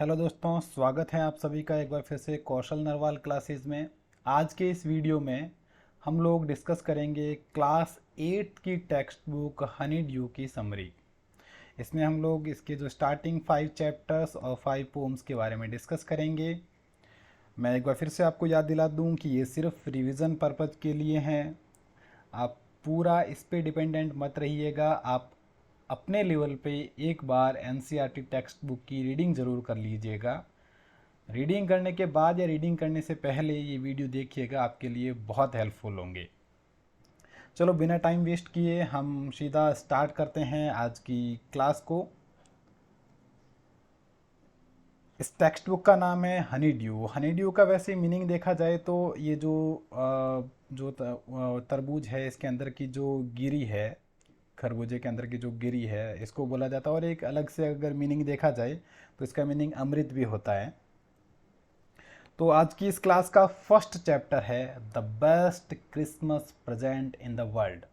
Hello दोस्तों, स्वागत है आप सभी का एक बार फिर से कौशल नरवाल क्लासेस में। आज के इस वीडियो में हम लोग डिस्कस करेंगे क्लास 8 की टेक्स्ट बुक हनी ड्यू की समरी। इसमें हम लोग इसके जो स्टार्टिंग 5 चैप्टर्स और 5 पोम्स के बारे में डिस्कस करेंगे। मैं एक बार फिर से आपको याद दिला दूं कि ये सिर्फ रिवीजन पर्पज़ के लिए हैं। आप पूरा इस पे डिपेंडेंट मत रहिएगा। आप अपने लेवल पे एक बार एनसीईआरटी टेक्स्ट बुक की रीडिंग ज़रूर कर लीजिएगा। रीडिंग करने के बाद या रीडिंग करने से पहले ये वीडियो देखिएगा, आपके लिए बहुत हेल्पफुल होंगे। चलो बिना टाइम वेस्ट किए हम सीधा स्टार्ट करते हैं आज की क्लास को। इस टेक्स्ट बुक का नाम है हनी ड्यू। हनी ड्यू का वैसे मीनिंग देखा जाए तो ये जो तरबूज है, इसके अंदर की जो गिरी है, खरबूजे के अंदर की जो गिरी है, इसको बोला जाता है। और एक अलग से अगर मीनिंग देखा जाए तो इसका मीनिंग अमृत भी होता है। तो आज की इस क्लास का फर्स्ट चैप्टर है the best Christmas present in the world,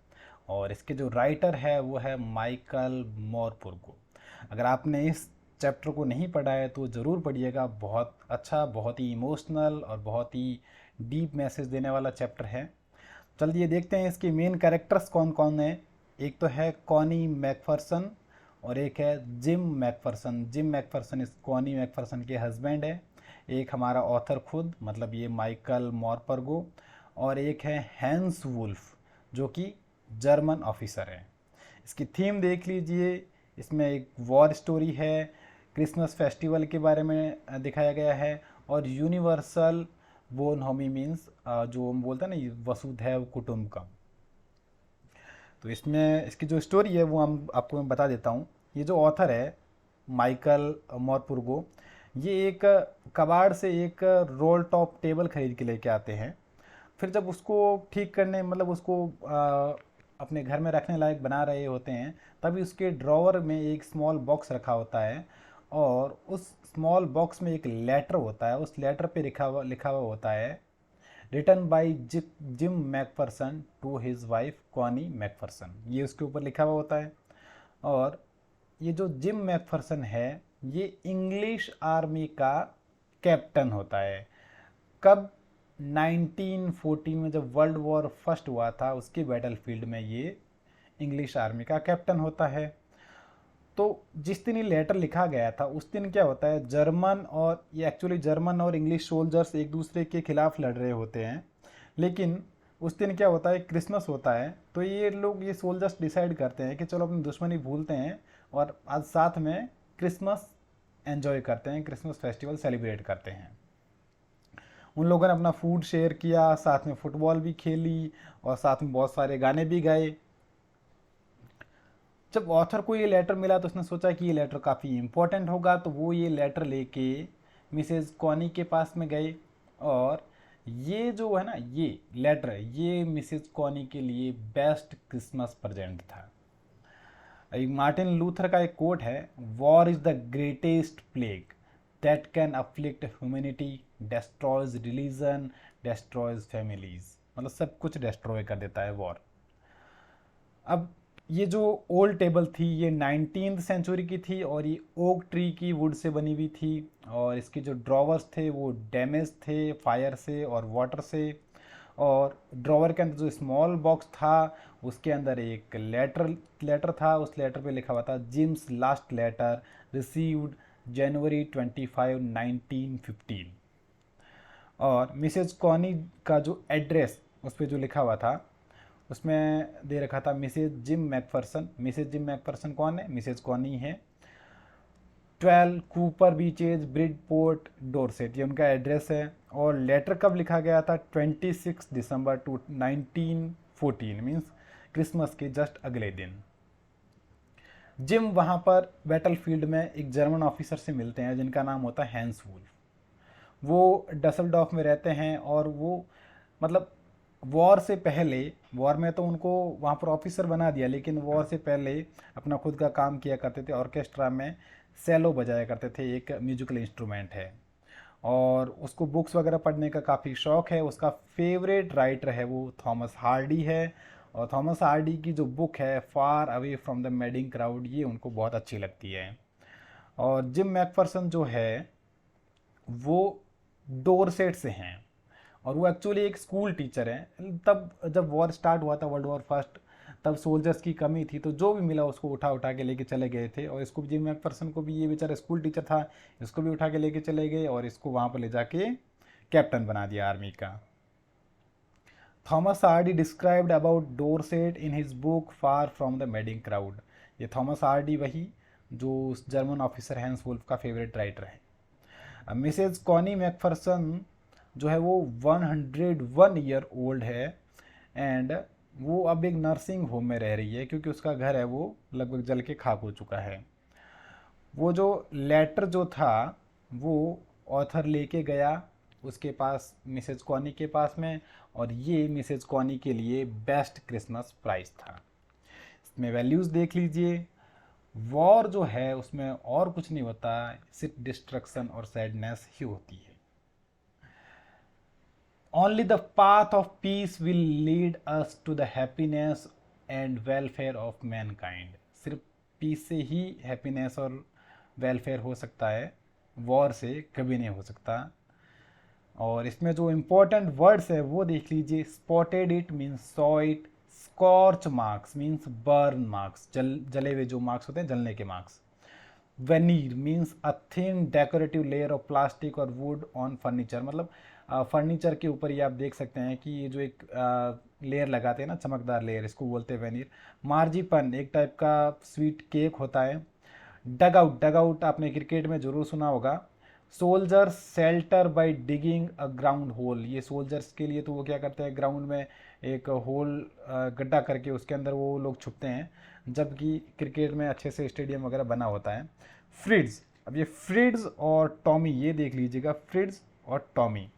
और इसके जो राइटर है वो है माइकल मोरपुरगो। अगर आपने इस चैप्टर को नहीं पढ़ा है तो ज़रूर पढ़िएगा। बहुत अच्छा, बहुत ही इमोशनल और बहुत ही डीप मैसेज देने वाला चैप्टर है। चलिए देखते हैं इसके मेन कैरेक्टर्स कौन कौन है। एक तो है कॉनी मैकफरसन और एक है जिम मैकफरसन। जिम मैकफरसन इस कॉनी मैकफरसन के हस्बैंड है। एक हमारा ऑथर खुद, मतलब ये माइकल मॉरपर्गो, और एक है हैंस वुल्फ जो कि जर्मन ऑफिसर है। इसकी थीम देख लीजिए। इसमें एक वॉर स्टोरी है, क्रिसमस फेस्टिवल के बारे में दिखाया गया है, और यूनिवर्सल बोन होमी मीन्स जो हम बोलते हैं ना, वसुधैव कुटुंबकम। तो इसमें इसकी जो स्टोरी है वो हम आपको मैं बता देता हूँ। ये जो ऑथर है माइकल मॉरपुरगो, ये एक कबाड़ से एक रोल टॉप टेबल खरीद के लेके आते हैं। फिर जब उसको ठीक करने, मतलब उसको अपने घर में रखने लायक बना रहे होते हैं, तभी उसके ड्रॉवर में एक स्मॉल बॉक्स रखा होता है, और उस स्मॉल बॉक्स में एक लेटर होता है। उस लेटर पे लिखा हुआ होता है written by Jim McPherson to his wife Connie McPherson. ये उसके ऊपर लिखा हुआ होता है। और ये जो जिम मैकफरसन है, ये इंग्लिश आर्मी का कैप्टन होता है। कब? 1914 में जब वर्ल्ड वॉर फर्स्ट हुआ था, उसके बैटलफील्ड में ये इंग्लिश आर्मी का कैप्टन होता है। तो जिस दिन ये लेटर लिखा गया था उस दिन क्या होता है, जर्मन और ये एक्चुअली जर्मन और इंग्लिश सोल्जर्स एक दूसरे के खिलाफ लड़ रहे होते हैं। लेकिन उस दिन क्या होता है, क्रिसमस होता है। तो ये लोग, ये सोल्जर्स डिसाइड करते हैं कि चलो अपनी दुश्मनी भूलते हैं और आज साथ में क्रिसमस एंजॉय करते हैं, क्रिसमस फेस्टिवल सेलिब्रेट करते हैं। उन लोगों ने अपना फूड शेयर किया, साथ में फुटबॉल भी खेली और साथ में बहुत सारे गाने भी गाए। जब ऑथर को ये लेटर मिला तो उसने सोचा कि ये लेटर काफ़ी इम्पोर्टेंट होगा, तो वो ये लेटर लेके मिसेज कॉनी के पास में गए। और ये जो है ना, ये लेटर, ये मिसेज कॉनी के लिए बेस्ट क्रिसमस प्रेजेंट था। एक मार्टिन लूथर का एक कोट है, war is the greatest plague that can afflict humanity, destroys religion, destroys families. मतलब सब कुछ डिस्ट्रॉय कर देता है वॉर। अब ये जो ओल्ड टेबल थी ये 19th सेंचुरी की थी, और ये ओक ट्री की वुड से बनी हुई थी। और इसके जो ड्रॉवर्स थे वो डैमेज थे फायर से और वाटर से। और ड्रॉवर के अंदर जो स्मॉल बॉक्स था उसके अंदर एक लेटर था। उस लेटर पे लिखा हुआ था जिम्स लास्ट लेटर रिसीव्ड जनवरी 25, 1915। और मिसेज कॉनी का जो एड्रेस उस पर जो लिखा हुआ था उसमें दे रखा था Mrs Jim McPherson. Mrs Jim McPherson कौन है? मिसेज कॉनी है। 12 कूपर बीचेज ब्रिडपोर्ट डोरसेट, ये उनका एड्रेस है। और लेटर कब लिखा गया था? 26 दिसंबर 1914, मीन्स क्रिसमस के जस्ट अगले दिन। जिम वहाँ पर बैटलफील्ड में एक जर्मन ऑफिसर से मिलते हैं जिनका नाम होता है हैंस वुल्फ। वो डसलडॉफ में रहते हैं, और वो मतलब वॉर से पहले, वॉर में तो उनको वहाँ पर ऑफिसर बना दिया, लेकिन वॉर से पहले अपना खुद का काम किया करते थे। ऑर्केस्ट्रा में सेलो बजाया करते थे, एक म्यूजिकल इंस्ट्रूमेंट है। और उसको बुक्स वगैरह पढ़ने का काफ़ी शौक़ है। उसका फेवरेट राइटर है वो थॉमस हार्डी है। और थॉमस हार्डी की जो बुक है far away from the madding crowd, ये उनको बहुत अच्छी लगती है। और जिम मैकफरसन जो है वो डोरसेट से हैं और वो एक्चुअली एक स्कूल टीचर हैं। तब जब वॉर स्टार्ट हुआ था, वर्ल्ड वॉर फर्स्ट, तब सोल्जर्स की कमी थी, तो जो भी मिला उसको उठा उठा के लेके चले गए थे। और इसको जिम मैकफर्सन को भी, ये बेचारा स्कूल टीचर था, इसको भी उठा के लेके चले गए और इसको वहाँ पर ले जाके कैप्टन बना दिया आर्मी का। Thomas Hardy described about Dorset in his book far from the madding crowd. ये थॉमस हार्डी वही जो जर्मन ऑफिसर हैंस वुल्फ का फेवरेट राइटर है। मिसेज कॉनी मैकफर्सन जो है वो 101 ईयर ओल्ड है एंड वो अब एक नर्सिंग होम में रह रही है क्योंकि उसका घर है वो लगभग जल के खाक हो चुका है। वो जो लेटर जो था वो ऑथर लेके गया उसके पास, मिसेज कॉनी के पास में, और ये मिसेज कॉनी के लिए बेस्ट क्रिसमस प्राइज़ था। इसमें वैल्यूज़ देख लीजिए। वॉर जो है उसमें और कुछ नहीं होता, सिर्फ डिस्ट्रक्शन और सैडनेस ही होती है। Only the path of peace will lead us to the happiness and welfare of mankind. सिर्फ पीस से ही हैप्पीनेस और वेलफेयर हो सकता है, वॉर से कभी नहीं हो सकता। और इसमें जो इम्पोर्टेंट वर्ड्स है वो देख लीजिए। Spotted it means saw it, scorch marks means burn marks, जले हुए जो मार्क्स होते हैं, जलने के मार्क्स। Veneer means a thin decorative layer of plastic और वुड ऑन फर्नीचर, मतलब फर्नीचर के ऊपर ये आप देख सकते हैं कि ये जो एक लेयर लगाते हैं ना, चमकदार लेयर, इसको बोलते हैं वेनीर। मार्जिपन एक टाइप का स्वीट केक होता है। डग आउट, डग आउट आपने क्रिकेट में ज़रूर सुना होगा। Soldiers shelter by digging a ground hole, ये सोल्जर्स के लिए तो वो क्या करते हैं, ग्राउंड में एक होल गड्ढा करके उसके अंदर वो लोग छुपते हैं, जबकि क्रिकेट में अच्छे से स्टेडियम वगैरह बना होता है। फ्रिड्स, अब ये फ्रिड्स और टॉमी ये देख लीजिएगा, फ्रिड्स और टॉमी।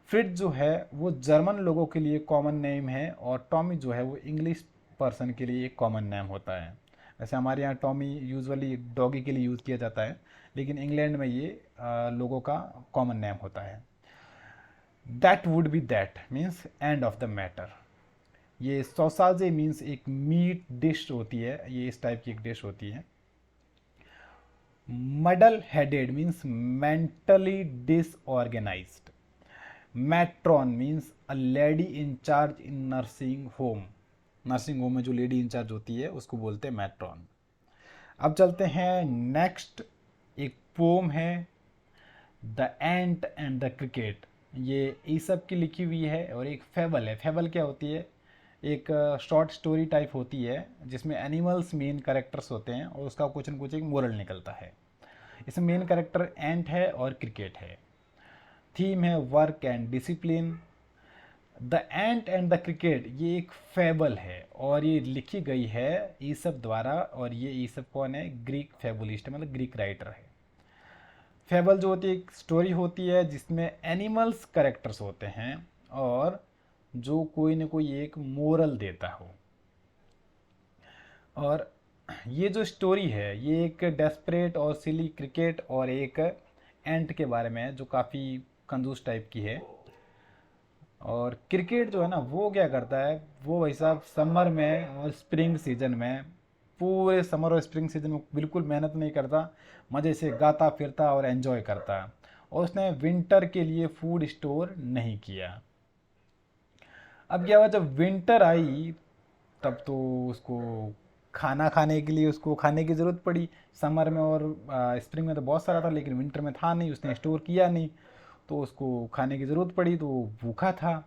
फ्रिड्स जो है वो जर्मन लोगों के लिए कॉमन नेम है और टॉमी जो है वो इंग्लिश पर्सन के लिए एक कॉमन नेम होता है। वैसे हमारे यहाँ टॉमी यूजुअली डॉगी के लिए यूज़ किया जाता है, लेकिन इंग्लैंड में ये लोगों का कॉमन नेम होता है। That would be that means end of the matter. ये सौसाजे मीन्स एक मीट डिश होती है, ये इस टाइप की एक डिश होती है। Muddle headed means mentally disorganised. Matron means a lady in charge in nursing home, nursing home में जो लेडी इंचार्ज होती है उसको बोलते हैं मैट्रॉन। अब चलते हैं नेक्स्ट, एक पोम है the ant and the cricket. ये ईसब की लिखी हुई है और एक फेबल है। फेबल क्या होती है, एक शॉर्ट स्टोरी टाइप होती है जिसमें एनिमल्स मेन कैरेक्टर्स होते हैं और उसका कुछ न कुछ एक मोरल निकलता है। इसमें मेन कैरेक्टर एंट है और क्रिकेट है। थीम है work and discipline. The ant and the cricket ये एक फेबल है और ये लिखी गई है ईसप द्वारा, और ये ईसप कौन है, ग्रीक फेबुलिस्ट मतलब ग्रीक राइटर है। फेबल जो होती है एक स्टोरी होती है जिसमें एनिमल्स कैरेक्टर्स होते हैं और जो कोई न कोई एक मोरल देता हो। और ये जो स्टोरी है ये एक डेस्परेट और सिली क्रिकेट और एक एंट के बारे में है जो काफ़ी कंजूस टाइप की है। और क्रिकेट जो है ना वो क्या करता है, वो भाई साहब समर में और स्प्रिंग सीजन में, पूरे समर और स्प्रिंग सीजन में बिल्कुल मेहनत नहीं करता, मज़े से गाता फिरता और एंजॉय करता। और उसने विंटर के लिए फूड स्टोर नहीं किया। अब क्या हुआ, जब विंटर आई तब तो उसको खाना खाने के लिए उसको खाने की ज़रूरत पड़ी। समर में और स्प्रिंग में तो बहुत सारा था लेकिन विंटर में था नहीं, उसने स्टोर किया नहीं, तो उसको खाने की ज़रूरत पड़ी, तो वो भूखा था।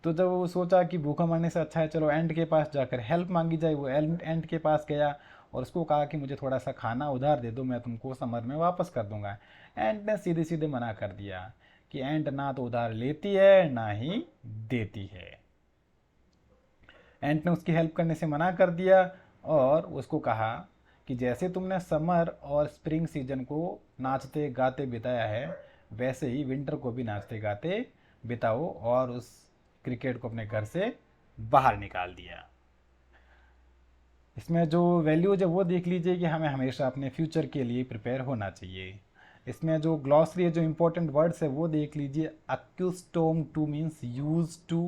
तो जब वो सोचा कि भूखा मरने से अच्छा है चलो एंट के पास जाकर हेल्प मांगी जाए, वो एंट के पास गया और उसको कहा कि मुझे थोड़ा सा खाना उधार दे दो, मैं तुमको समर में वापस कर दूंगा। एंट ने सीधे सीधे मना कर दिया कि एंट ना तो उधार लेती है ना ही देती है। एंट ने उसकी हेल्प करने से मना कर दिया और उसको कहा कि जैसे तुमने समर और स्प्रिंग सीजन को नाचते गाते बिताया है वैसे ही विंटर को भी नाचते गाते बिताओ, और उस क्रिकेट को अपने घर से बाहर निकाल दिया। इसमें जो वैल्यूज है वो देख लीजिए कि हमें हमेशा अपने फ्यूचर के लिए प्रिपेयर होना चाहिए। इसमें जो ग्लॉसरी है, जो इंपॉर्टेंट वर्ड्स है वो देख लीजिए। Accustomed to means used to,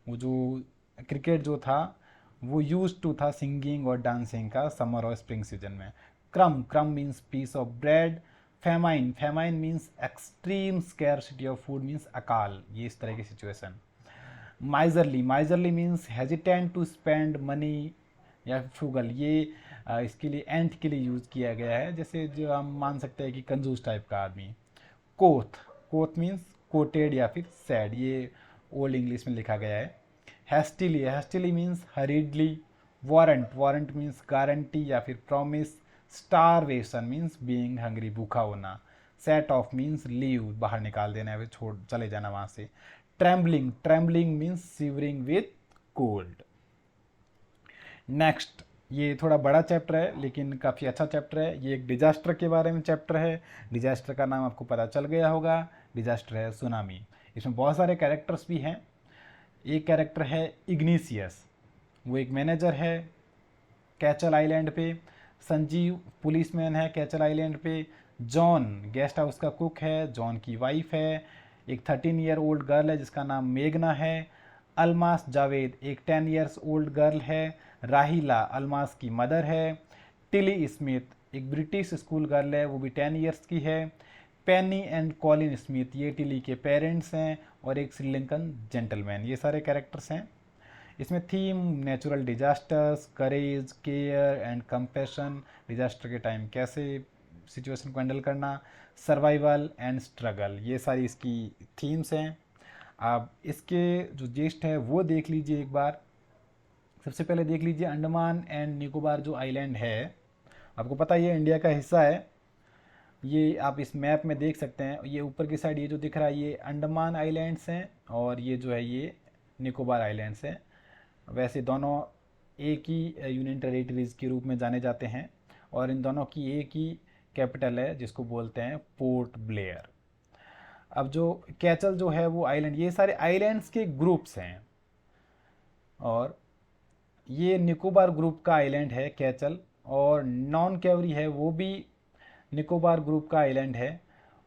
वो जो क्रिकेट जो था वो यूज टू था सिंगिंग और डांसिंग का समर और स्प्रिंग सीजन में। Crumb, crumb means piece of bread. Famine, famine means extreme scarcity of food, means अकाल, ये इस तरह की situation. Miserly, miserly means hesitant to spend money या फ्रूगल, ये इसके लिए एंट के लिए यूज़ किया गया है, जैसे जो हम मान सकते हैं कि कंजूस टाइप का आदमी। कोथ, कोथ मीन्स कोटेड या फिर सैड, ये ओल्ड इंग्लिश में लिखा गया है। Hastily, hastily means hurriedly. Warrant, warrant means guarantee या फिर promise. Starvation means being hungry, भूखा होना। सेट ऑफ मीन्स लीव, बाहर निकाल देना या फिर छोड़ चले जाना वहाँ से। Trembling, trembling means shivering with cold. Next, ये थोड़ा बड़ा चैप्टर है लेकिन काफ़ी अच्छा चैप्टर है। ये एक डिजास्टर के बारे में चैप्टर है। डिजास्टर का नाम आपको पता चल गया होगा, डिजास्टर है सुनामी। इसमें बहुत सारे कैरेक्टर्स भी हैं। एक कैरेक्टर है इग्निशियस, वो एक मैनेजर है कैचल आइलैंड पे। संजीव पुलिसमैन है कैचल आइलैंड पे। जॉन गेस्ट हाउस का कुक है, जॉन की वाइफ है। एक 13 ईयर ओल्ड गर्ल है जिसका नाम मेघना है। अलमास जावेद एक 10 ईयर्स ओल्ड गर्ल है। राहिला अलमास की मदर है। टिली स्मिथ एक ब्रिटिश स्कूल गर्ल है, वो भी 10 ईयर्स की है। पेनी एंड कॉलिन स्मिथ ये टिली के पेरेंट्स हैं, और एक श्रीलंकन जेंटलमैन, ये सारे कैरेक्टर्स हैं। इसमें theme natural disasters, courage, care and compassion, disaster के टाइम कैसे सिचुएशन को हैंडल करना, सर्वाइवल एंड स्ट्रगल, ये सारी इसकी थीम्स हैं। आप इसके जो जेस्ट है वो देख लीजिए एक बार। सबसे पहले देख लीजिए अंडमान एंड निकोबार जो आइलैंड है, आपको पता है ये इंडिया का हिस्सा है। ये आप इस मैप में देख सकते हैं, ये ऊपर की साइड ये जो दिख रहा है ये अंडमान आइलैंड्स हैं, और ये जो है ये निकोबार आइलैंड्स हैं। वैसे दोनों एक ही यूनियन टेरिटरीज़ के रूप में जाने जाते हैं, और इन दोनों की एक ही कैपिटल है जिसको बोलते हैं पोर्ट ब्लेयर। अब जो कैचल जो है वो आइलैंड, ये सारे आइलैंड्स के ग्रुप्स हैं, और ये निकोबार ग्रुप का आइलैंड है कैचल, और नॉन कैवरी है वो भी निकोबार ग्रुप का आइलैंड है।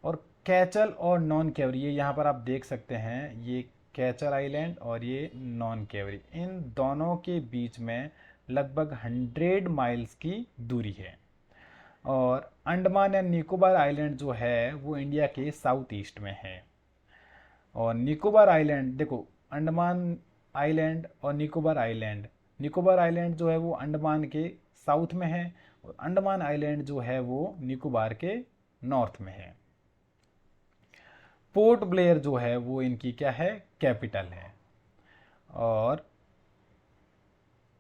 और कैचल और नॉन कैवरी, ये यहाँ पर आप देख सकते हैं, ये कैचल आइलैंड और ये नॉन कैवरी, इन दोनों के बीच में लगभग 100 माइल्स की दूरी है। और अंडमान एंड निकोबार आइलैंड जो है वो इंडिया के साउथ ईस्ट में है। और निकोबार आइलैंड देखो, अंडमान आइलैंड और निकोबार आइलैंड, निकोबार आइलैंड जो है वो अंडमान के साउथ में है, और अंडमान आइलैंड जो है वो निकोबार के नॉर्थ में है। पोर्ट ब्लेयर जो है वो इनकी क्या है, कैपिटल है। और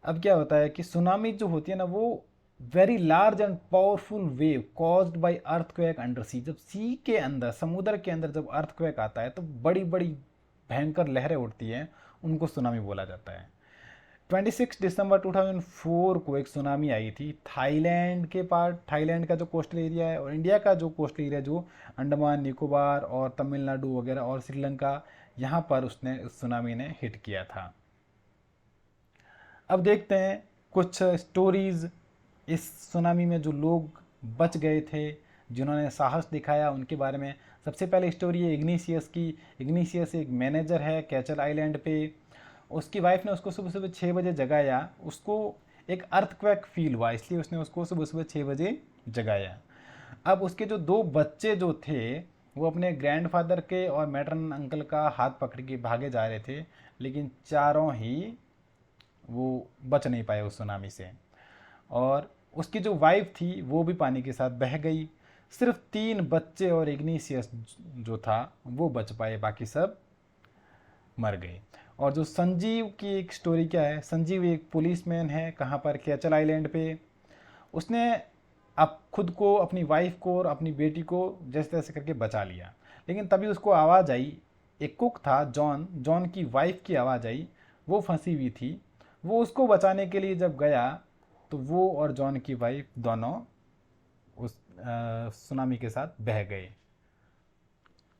अब क्या होता है कि सुनामी जो होती है ना, वो very large and powerful wave caused by earthquake under sea, जब सी के अंदर, समुद्र के अंदर जब अर्थक्वेक आता है तो बड़ी बड़ी भयंकर लहरें उठती हैं, उनको सुनामी बोला जाता है। 26 दिसंबर 2004 को एक सुनामी आई थी थाईलैंड के पार्ट, थाईलैंड का जो कोस्टल एरिया है, और इंडिया का जो कोस्टल एरिया जो अंडमान निकोबार और तमिलनाडु वगैरह और श्रीलंका, यहाँ पर उसने सुनामी ने हिट किया था। अब देखते हैं कुछ स्टोरीज इस सुनामी में जो लोग बच गए थे, जिन्होंने साहस दिखाया, उनके बारे में। सबसे पहले स्टोरी है इग्निशियस की। इग्निशियस एक मैनेजर है कैचल आइलैंड पे। उसकी वाइफ ने उसको सुबह सुबह 6 बजे जगाया। उसको एक अर्थक्वेक फील हुआ, इसलिए उसने उसको सुबह सुबह 6 बजे जगाया। अब उसके जो 2 बच्चे जो थे वो अपने ग्रैंडफादर के और मैटरन अंकल का हाथ पकड़ के भागे जा रहे थे, लेकिन चारों ही वो बच नहीं पाए उस सुनामी से। और उसकी जो वाइफ थी वो भी पानी के साथ बह गई। सिर्फ 3 बच्चे और इग्निशियस जो था वो बच पाए, बाकी सब मर गए। और जो संजीव की एक स्टोरी क्या है, संजीव एक पुलिसमैन है, कहाँ पर, कैचल आइलैंड पे। उसने अब खुद को, अपनी वाइफ को और अपनी बेटी को जैसे तैसे करके बचा लिया, लेकिन तभी उसको आवाज़ आई, एक कुक था जॉन, जॉन की वाइफ की आवाज़ आई, वो फंसी हुई थी। वो उसको बचाने के लिए जब गया तो वो और जॉन की वाइफ दोनों उस सुनामी के साथ बह गए।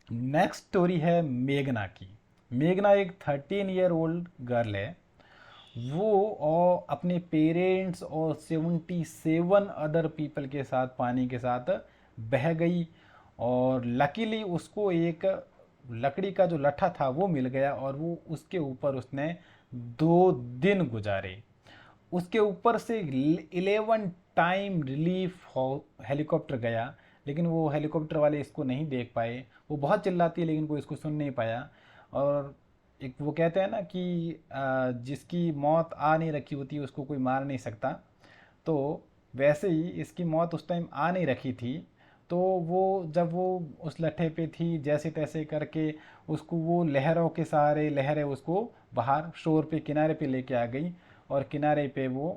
नेक्स्ट स्टोरी है मेघना की। मेघना एक 13 ईयर ओल्ड गर्ल है। वो और अपने पेरेंट्स और 77 अदर पीपल के साथ पानी के साथ बह गई, और लकीली उसको एक लकड़ी का जो लट्ठा था वो मिल गया, और वो उसके ऊपर उसने 2 दिन गुजारे। उसके ऊपर से 11 टाइम रिलीफ हेलीकॉप्टर गया, लेकिन वो हेलीकॉप्टर वाले इसको नहीं देख पाए। वो बहुत चिल्लाती है लेकिन कोई इसको सुन नहीं पाया। और एक वो कहते हैं ना कि जिसकी मौत आ नहीं रखी होती उसको कोई मार नहीं सकता। तो वैसे ही इसकी मौत उस टाइम आ नहीं रखी थी। तो वो जब वो उस लट्ठे पे थी, जैसे तैसे करके उसको वो लहरों के सहारे, लहरें उसको बाहर शोर पे किनारे पे लेके आ गई। और किनारे पे वो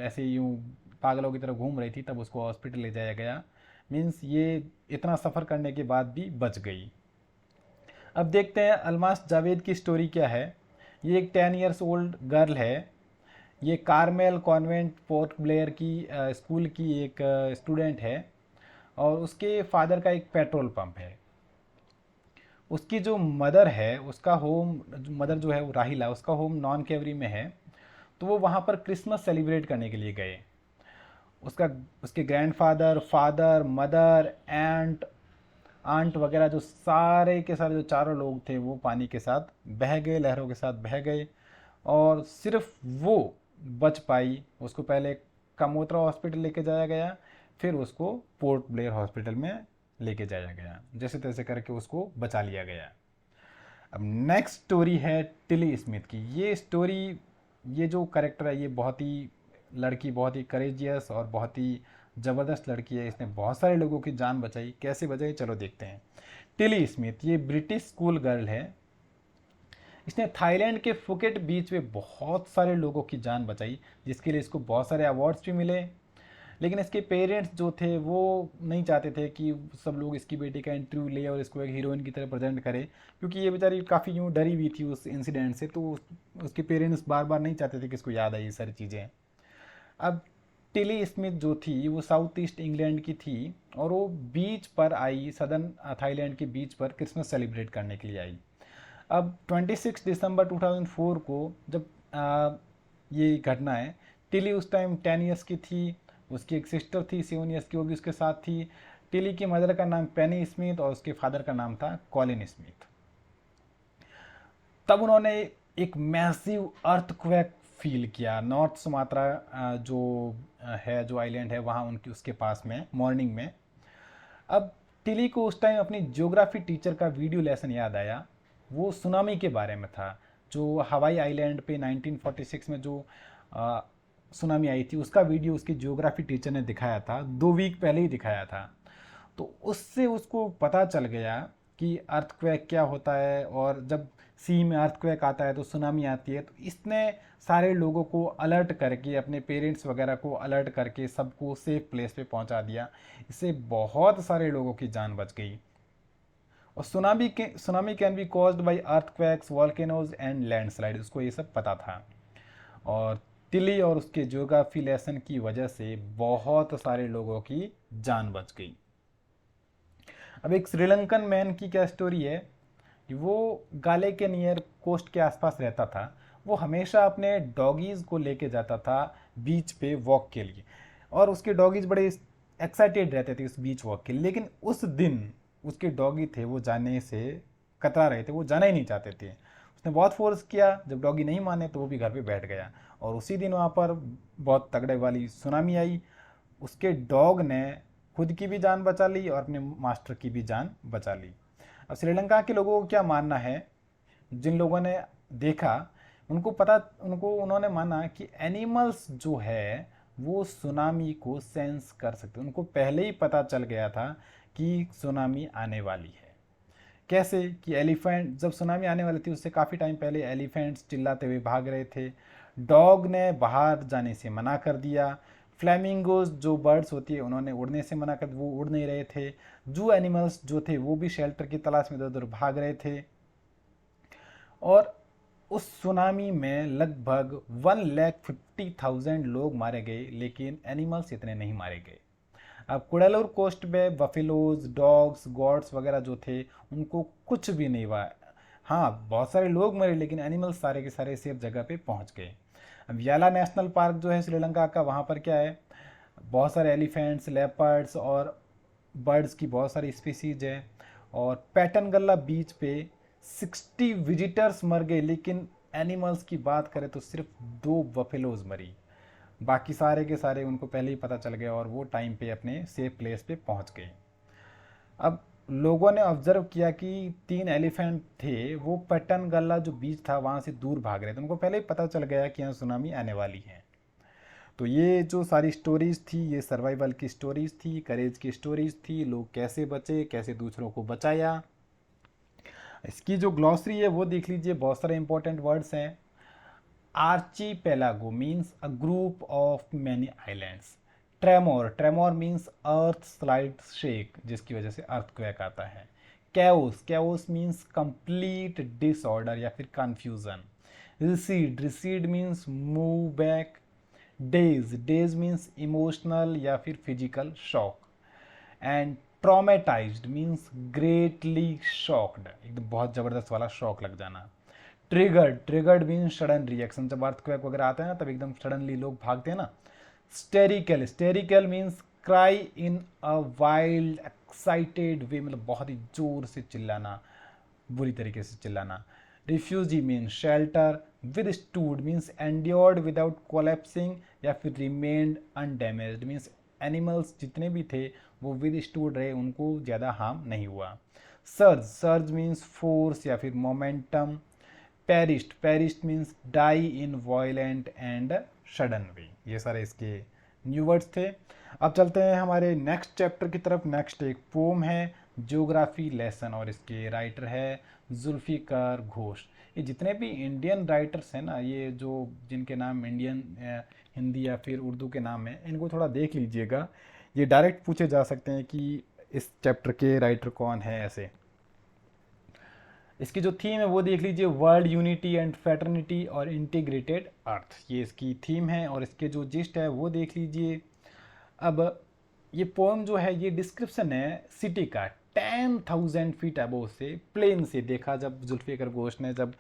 ऐसे यूं पागलों की तरह घूम रही थी, तब उसको हॉस्पिटल ले जाया गया। मीन्स ये इतना सफ़र करने के बाद भी बच गई। अब देखते हैं अलमास जावेद की स्टोरी क्या है। ये एक 10 इयर्स ओल्ड गर्ल है। ये कार्मेल कॉन्वेंट पोर्ट ब्लेयर की स्कूल की एक स्टूडेंट है। और उसके फादर का एक पेट्रोल पंप है। उसकी जो मदर है उसका होम, मदर जो है वो राहिला, उसका होम नॉन कैवरी में है। तो वो वहाँ पर क्रिसमस सेलिब्रेट करने के लिए गए। उसका उसके ग्रैंडफादर, फादर, मदर, आंट वगैरह जो सारे के सारे जो चारों लोग थे वो पानी के साथ बह गए, लहरों के साथ बह गए। और सिर्फ वो बच पाई। उसको पहले कमोत्रा हॉस्पिटल लेके जाया गया, फिर उसको पोर्ट ब्लेयर हॉस्पिटल में लेके जाया गया। जैसे तैसे करके उसको बचा लिया गया। अब नेक्स्ट स्टोरी है टिली स्मिथ की। ये स्टोरी, ये जो करेक्टर है, ये बहुत ही लड़की बहुत ही करेजियस और बहुत ही ज़बरदस्त लड़की है। इसने बहुत सारे लोगों की जान बचाई। कैसे बचाई चलो देखते हैं। टिली स्मिथ ये ब्रिटिश स्कूल गर्ल है। इसने थाईलैंड के फुकेट बीच में बहुत सारे लोगों की जान बचाई, जिसके लिए इसको बहुत सारे अवार्ड्स भी मिले। लेकिन इसके पेरेंट्स जो थे वो नहीं चाहते थे कि सब लोग इसकी बेटी का इंटरव्यू ले और इसको एक हीरोइन की तरह प्रेजेंट करे, क्योंकि ये बेचारी काफ़ी यूँ डरी हुई थी उस इंसिडेंट से। तो उसके पेरेंट्स बार बार नहीं चाहते थे कि इसको याद आए ये सारी चीज़ें। अब टिली स्मिथ जो थी वो साउथ ईस्ट इंग्लैंड की थी। और वो बीच पर आई, सदर्न थाईलैंड के बीच पर क्रिसमस सेलिब्रेट करने के लिए आई। अब 26 दिसंबर 2004 को जब ये घटना है, टिली उस टाइम 10 इयर्स की थी। उसकी एक सिस्टर थी 7 इयर्स की, वो भी उसके साथ थी। टिली की मदर का नाम पेनी स्मिथ और उसके फादर का नाम था कॉलिन स्मिथ। तब उन्होंने एक मैसिव अर्थक्वेक फील किया। नॉर्थ सुमात्रा जो है, जो आइलैंड है वहाँ उनकी उसके पास में मॉर्निंग में। अब टिली को उस टाइम अपनी ज्योग्राफी टीचर का वीडियो लेसन याद आया। वो सुनामी के बारे में था, जो हवाई आइलैंड पे 1946 में जो सुनामी आई थी, उसका वीडियो उसकी ज्योग्राफी टीचर ने दिखाया था। 2 वीक पहले ही दिखाया था। तो उससे उसको पता चल गया कि अर्थक्वेक क्या होता है, और जब सी में अर्थक्वेक आता है तो सुनामी आती है। तो इसने सारे लोगों को अलर्ट करके, अपने पेरेंट्स वगैरह को अलर्ट करके सबको सेफ प्लेस पे पहुंचा दिया। इससे बहुत सारे लोगों की जान बच गई। और tsunami can be caused by earthquakes, volcanoes and landslide, उसको ये सब पता था। और टिली और उसके ज्योग्राफी लेसन की वजह से बहुत सारे लोगों की जान बच गई। अब एक श्रीलंकन मैन की क्या स्टोरी है कि वो गाले के नियर कोस्ट के आसपास रहता था। वो हमेशा अपने डॉगीज़ को लेके जाता था बीच पे वॉक के लिए। और उसके डॉगीज़ बड़े एक्साइटेड रहते थे उस बीच वॉक के लिए। लेकिन उस दिन उसके डॉगी थे वो जाने से कतरा रहे थे, वो जाना ही नहीं चाहते थे। उसने बहुत फोर्स किया, जब डॉगी नहीं माने तो वो भी घर पे बैठ गया। और उसी दिन वहाँ पर बहुत तगड़े वाली सुनामी आई। उसके डॉग ने खुद की भी जान बचा ली और अपने मास्टर की भी जान बचा ली। अब श्रीलंका के लोगों को क्या मानना है, जिन लोगों ने देखा उनको उन्होंने माना कि एनिमल्स जो है वो सुनामी को सेंस कर सकते। उनको पहले ही पता चल गया था कि सुनामी आने वाली है। कैसे कि एलिफेंट, जब सुनामी आने वाली थी उससे काफ़ी टाइम पहले एलिफेंट्स चिल्लाते हुए भाग रहे थे। डॉग ने बाहर जाने से मना कर दिया। फ्लैमिंगोज जो बर्ड्स होती है उन्होंने उड़ने से मना कर, वो उड़ नहीं रहे थे। जू एनिमल्स जो थे वो भी शेल्टर की तलाश में इधर उधर भाग रहे थे। और उस सुनामी में लगभग 1,50,000 लोग मारे गए, लेकिन एनिमल्स इतने नहीं मारे गए। अब कुडालोर कोस्ट पे बफेलोज, डॉग्स, गॉड्स वगैरह जो थे उनको कुछ भी नहीं हुआ। हाँ, बहुत सारे लोग मरे, लेकिन एनिमल्स सारे के सारे सेफ जगह पे पहुंच गए। अब याला नेशनल पार्क जो है श्रीलंका का, वहाँ पर क्या है, बहुत सारे एलिफेंट्स, लेपर्ड्स और बर्ड्स की बहुत सारी स्पीसीज है। और पैटनगल्ला बीच पे 60 विजिटर्स मर गए, लेकिन एनिमल्स की बात करें तो सिर्फ 2 बफेलोज मरी। बाकी सारे के सारे उनको पहले ही पता चल गया और वो टाइम पे अपने सेफ प्लेस पे पहुंच गए। अब लोगों ने ऑब्जर्व किया कि 3 एलिफेंट थे, वो पट्टनगल्ला जो बीच था वहाँ से दूर भाग रहे थे, उनको पहले ही पता चल गया कि यहाँ सुनामी आने वाली है। तो ये जो सारी स्टोरीज थी ये सर्वाइवल की स्टोरीज थी, करेज की स्टोरीज थी, लोग कैसे बचे, कैसे दूसरों को बचाया। इसकी जो ग्लॉसरी है वो देख लीजिए, बहुत सारे इंपॉर्टेंट वर्ड्स हैं। Archipelago means a group of many islands. Tremor, tremor means earth slide shake, जिसकी वजह से अर्थक्वेक आता है। Chaos, chaos means complete disorder या फिर confusion. Recede, recede means move back. Daze, daze means emotional या फिर physical shock. And traumatised means greatly shocked, एकदम बहुत ज़बरदस्त वाला शॉक लग जाना। Triggered, triggered means sudden reaction, जब अर्थक्वेक वगैरह आता है ना तब एकदम सडनली लोग भागते हैं ना। Hysterical, hysterical means cry in a wild excited way, मतलब बहुत ही जोर से चिल्लाना, बुरी तरीके से चिल्लाना। Refugee means shelter. Withstood means endured without collapsing या फिर रिमेन्ड अनडैमेज्ड, मीन्स एनिमल्स जितने भी थे वो विदस्टूड रहे, उनको ज़्यादा हार्म नहीं हुआ। सर्ज, सर्ज मीन्स फोर्स या फिर momentum. Perish, perish means die in violent and sudden way. ये सारे इसके न्यू वर्ड्स थे। अब चलते हैं हमारे नेक्स्ट चैप्टर की तरफ। नेक्स्ट एक पोम है ज्योग्राफी लेसन और इसके राइटर है जुल्फिकार घोष। ये जितने भी इंडियन राइटर्स हैं ना, ये जो जिनके नाम इंडियन हिंदी या फिर उर्दू के नाम हैं, इनको थोड़ा देख लीजिएगा। ये डायरेक्ट पूछे जा सकते हैं कि इस चैप्टर के राइटर कौन है ऐसे। इसकी जो थीम है वो देख लीजिए, वर्ल्ड यूनिटी एंड फ्रेटर्निटी और इंटीग्रेटेड अर्थ, ये इसकी थीम है। और इसके जो जिस्ट है वो देख लीजिए। अब ये पोएम जो है ये डिस्क्रिप्शन है सिटी का 10,000 फीट अबोव से, प्लेन से देखा जब जुल्फिकार घोष ने जब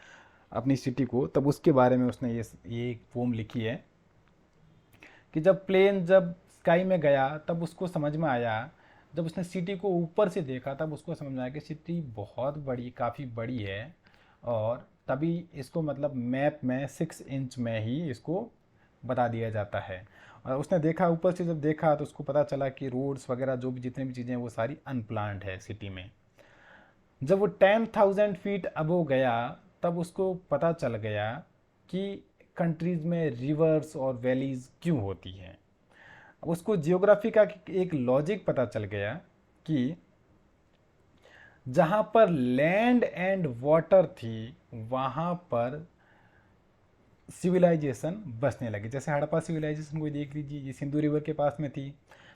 अपनी सिटी को, तब उसके बारे में उसने ये एक पोएम लिखी है कि जब प्लेन जब स्काई में गया तब उसको समझ में आया, जब उसने सिटी को ऊपर से देखा तब उसको समझ में आया कि सिटी बहुत बड़ी, काफ़ी बड़ी है। और तभी इसको मतलब मैप में 6 इंच में ही इसको बता दिया जाता है। और उसने देखा, ऊपर से जब देखा तो उसको पता चला कि रोड्स वगैरह जो भी जितनी भी चीज़ें हैं वो सारी अनप्लान्ड है सिटी में। जब वो 10,000 फीट अबव गया तब उसको पता चल गया कि कंट्रीज़ में रिवर्स और वैलीज़ क्यों होती हैं। उसको जियोग्राफी का एक लॉजिक पता चल गया कि जहां पर लैंड एंड वाटर थी वहां पर सिविलाइजेशन बसने लगी। जैसे हड़प्पा सिविलाइजेशन को देख लीजिए, ये सिंधु रिवर के पास में थी,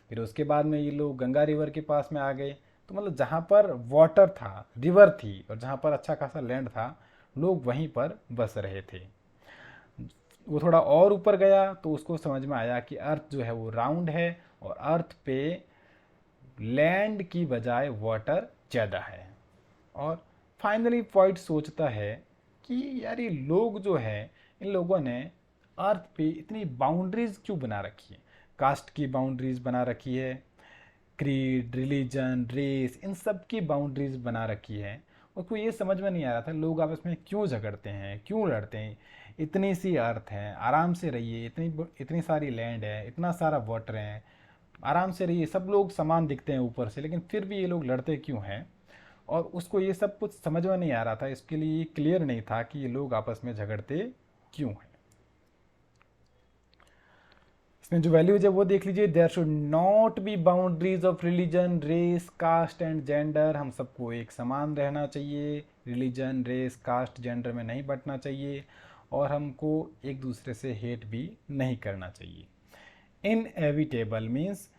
फिर उसके बाद में ये लोग गंगा रिवर के पास में आ गए। तो मतलब जहाँ पर वाटर था, रिवर थी, और जहाँ पर अच्छा खासा लैंड था, लोग वहीं पर बस रहे थे। वो थोड़ा और ऊपर गया तो उसको समझ में आया कि अर्थ जो है वो राउंड है और अर्थ पे लैंड की बजाय वाटर ज़्यादा है। और फाइनली पॉइंट सोचता है कि यार ये लोग जो है, इन लोगों ने अर्थ पे इतनी बाउंड्रीज क्यों बना रखी है, कास्ट की बाउंड्रीज बना रखी है, क्रीड, रिलीजन, रेस, इन सब की बाउंड्रीज बना रखी है। उसको ये समझ में नहीं आ रहा था लोग आपस में क्यों झगड़ते हैं, क्यों लड़ते हैं। इतनी सी अर्थ है, आराम से रहिए, इतनी इतनी सारी लैंड है, इतना सारा वाटर है, आराम से रहिए, सब लोग समान दिखते हैं ऊपर से, लेकिन फिर भी ये लोग लड़ते क्यों हैं। और उसको ये सब कुछ समझ में नहीं आ रहा था, इसके लिए ये क्लियर नहीं था कि ये लोग आपस में झगड़ते क्यों हैं। इसमें जो वैल्यूज है वो देख लीजिए, there should not be boundaries of religion, race, caste and gender. हम सबको एक समान रहना चाहिए, रिलीजन, रेस, कास्ट, जेंडर में नहीं बंटना चाहिए, और हमको एक दूसरे से हेट भी नहीं करना चाहिए। Inevitable means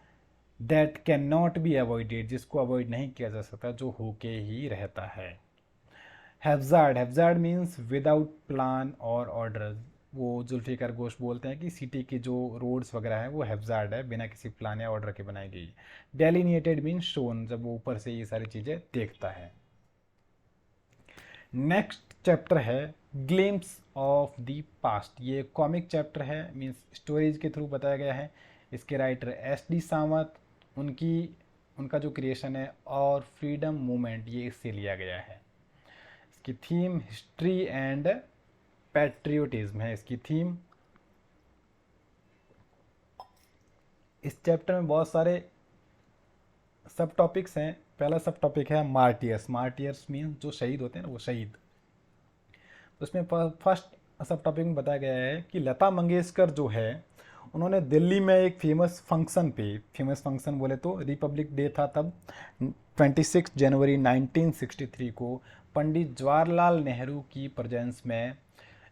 that can not be avoided, जिसको अवॉइड नहीं किया जा सकता, जो होके ही रहता है। हैब्जार्ड, हैब्जार्ड मीन्स विदाउट प्लान और ऑर्डर। वो जुल्फिकार घोष बोलते हैं कि सिटी की जो रोड्स वगैरह हैं वो हैब्जार्ड है, बिना किसी प्लान या ऑर्डर के बनाई गई। डेलिनिएटेड मीन्स शोन, जब वो ऊपर से ये सारी चीज़ें देखता है। नेक्स्ट चैप्टर है ग्लिम्स ऑफ द पास्ट। ये कॉमिक चैप्टर है, मीन्स स्टोरीज के थ्रू बताया गया है। इसके राइटर एस.डी. सावंत, उनका जो क्रिएशन है और फ्रीडम मूवमेंट, ये इससे लिया गया है। इसकी थीम हिस्ट्री एंड पैट्रियोटिज्म है। इसकी थीम इस चैप्टर में बहुत सारे सब टॉपिक्स हैं। पहला सब टॉपिक है मार्टियर्स। मार्टियर्स मीन जो शहीद होते हैं ना, वो शहीद। तो उसमें फर्स्ट सब टॉपिक में बताया गया है कि लता मंगेशकर जो है, उन्होंने दिल्ली में एक फेमस फंक्शन पे, फेमस फंक्शन बोले तो रिपब्लिक डे था तब, 26 जनवरी 1963 को पंडित जवाहरलाल नेहरू की प्रेजेंस में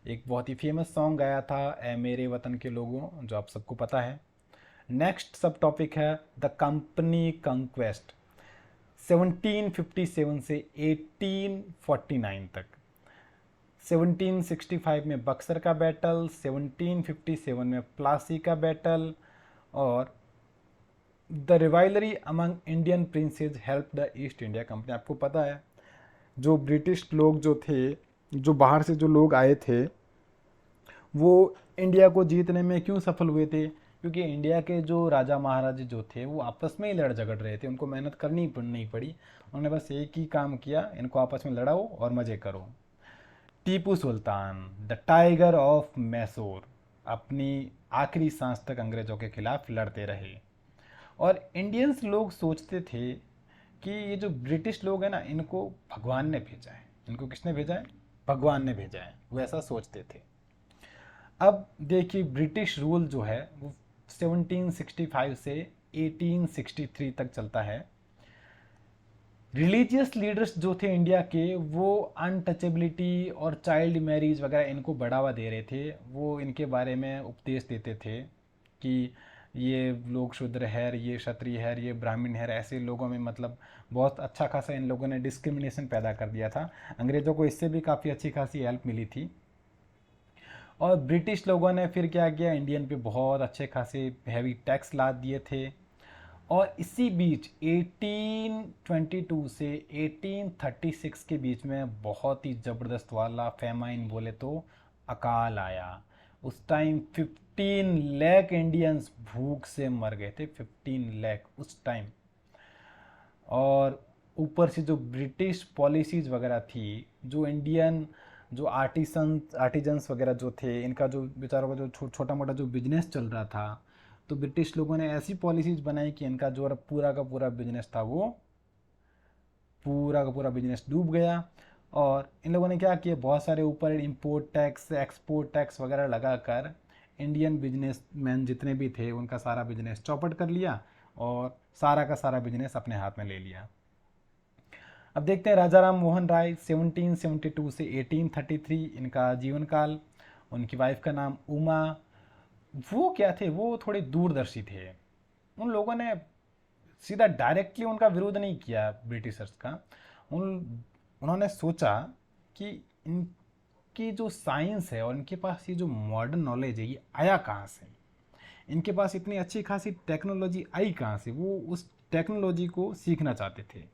एक बहुत ही फेमस सॉन्ग गाया था, ए मेरे वतन के लोगों, जो आप सबको पता है। नेक्स्ट सब टॉपिक है द कंपनी कंक्वेस्ट, 1757 से 1849 तक। 1765 में बक्सर का बैटल, 1757 में प्लासी का बैटल, और the rivalry among Indian princes help the East India Company. आपको पता है जो ब्रिटिश लोग जो थे, जो बाहर से जो लोग आए थे, वो इंडिया को जीतने में क्यों सफल हुए थे? क्योंकि इंडिया के जो राजा महाराजे जो थे वो आपस में ही लड़ झगड़ रहे थे, उनको मेहनत करनी नहीं पड़ी। उन्होंने बस एक ही काम किया, इनको आपस में लड़ाओ और मज़े करो। Tipu Sultan, the tiger of Mysore, अपनी आखिरी सांस तक अंग्रेज़ों के खिलाफ लड़ते रहे। और इंडियंस लोग सोचते थे कि ये जो ब्रिटिश लोग हैं ना, इनको भगवान ने भेजा है। इनको किसने भेजा है? भगवान ने भेजा है, वो ऐसा सोचते थे। अब देखिए ब्रिटिश रूल जो है वो 1765 से 1863 तक चलता है। रिलीजियस लीडर्स जो थे इंडिया के, वो अनटचेबिलिटी और चाइल्ड मैरिज वगैरह इनको बढ़ावा दे रहे थे। वो इनके बारे में उपदेश देते थे कि ये लोग शूद्र है, ये क्षत्रिय है, ये ब्राह्मण है। ऐसे लोगों में मतलब बहुत अच्छा खासा इन लोगों ने डिस्क्रिमिनेशन पैदा कर दिया था। अंग्रेज़ों को इससे भी काफ़ी अच्छी खासी हेल्प मिली थी। और ब्रिटिश लोगों ने फिर क्या किया, इंडियन पे बहुत अच्छे खासे हैवी टैक्स लाद दिए थे। और इसी बीच 1822 से 1836 के बीच में बहुत ही ज़बरदस्त वाला फेमाइन बोले तो अकाल आया। उस टाइम 15 लाख इंडियंस भूख से मर गए थे, 15 लाख उस टाइम। और ऊपर से जो ब्रिटिश पॉलिसीज़ वगैरह थी, जो इंडियन जो आर्टिजन्स वगैरह जो थे, इनका जो बेचारों का जो छोटा मोटा जो बिजनेस चल रहा था, तो ब्रिटिश लोगों ने ऐसी पॉलिसीज़ बनाई कि इनका जो पूरा का पूरा बिजनेस था वो पूरा का पूरा बिजनेस डूब गया। और इन लोगों ने क्या किया, बहुत सारे ऊपर इंपोर्ट टैक्स, एक्सपोर्ट टैक्स वगैरह लगाकर इंडियन बिजनेसमैन जितने भी थे उनका सारा बिजनेस चौपट कर लिया और सारा का सारा बिजनेस अपने हाथ में ले लिया। अब देखते हैं राजा राम मोहन राय, 1772 से 1833 इनका जीवन काल। उनकी वाइफ का नाम उमा। वो क्या थे, वो थोड़े दूरदर्शी थे। उन लोगों ने सीधा डायरेक्टली उनका विरोध नहीं किया ब्रिटिशर्स का। उन्होंने सोचा कि इनकी जो साइंस है और इनके पास ये जो मॉडर्न नॉलेज है, ये आया कहाँ से? इनके पास इतनी अच्छी खासी टेक्नोलॉजी आई कहाँ से? वो उस टेक्नोलॉजी को सीखना चाहते थे।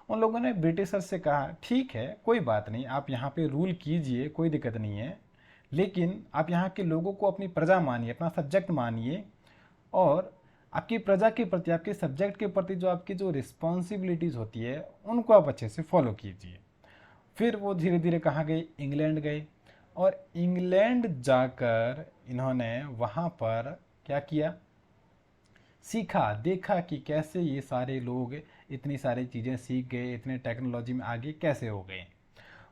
उन लोगों ने ब्रिटिशर से कहा, ठीक है कोई बात नहीं, आप यहाँ पे रूल कीजिए, कोई दिक्कत नहीं है, लेकिन आप यहाँ के लोगों को अपनी प्रजा मानिए, अपना सब्जेक्ट मानिए, और आपकी प्रजा के प्रति, आपके सब्जेक्ट के प्रति जो आपकी जो रिस्पॉन्सिबिलिटीज़ होती है उनको आप अच्छे से फॉलो कीजिए। फिर वो धीरे धीरे कहाँ गए? इंग्लैंड गए। और इंग्लैंड जाकर इन्होंने वहाँ पर क्या किया, सीखा, देखा कि कैसे ये सारे लोग इतनी सारी चीज़ें सीख गए, इतने टेक्नोलॉजी में आगे कैसे हो गए।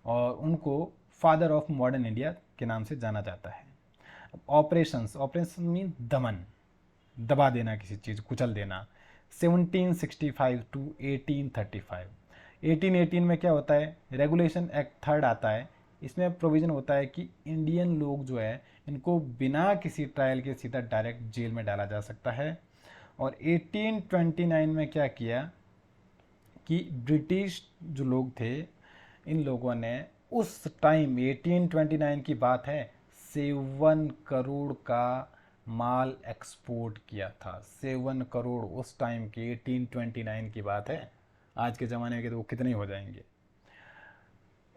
और उनको फादर ऑफ मॉडर्न इंडिया के नाम से जाना जाता है। ऑपरेशंस, ऑपरेशन मीन दमन, दबा देना किसी चीज़, कुचल देना। 1765 टू 1835। 1818 में क्या होता है, रेगुलेशन एक्ट थर्ड आता है। इसमें प्रोविज़न होता है कि इंडियन लोग जो है इनको बिना किसी ट्रायल के सीधा डायरेक्ट जेल में डाला जा सकता है। और 1829 में क्या किया कि ब्रिटिश जो लोग थे, इन लोगों ने उस टाइम 1829 की बात है, 7 करोड़ का माल एक्सपोर्ट किया था। 7 करोड़ उस टाइम की, 1829 की बात है। आज के ज़माने के तो वो कितने हो जाएंगे।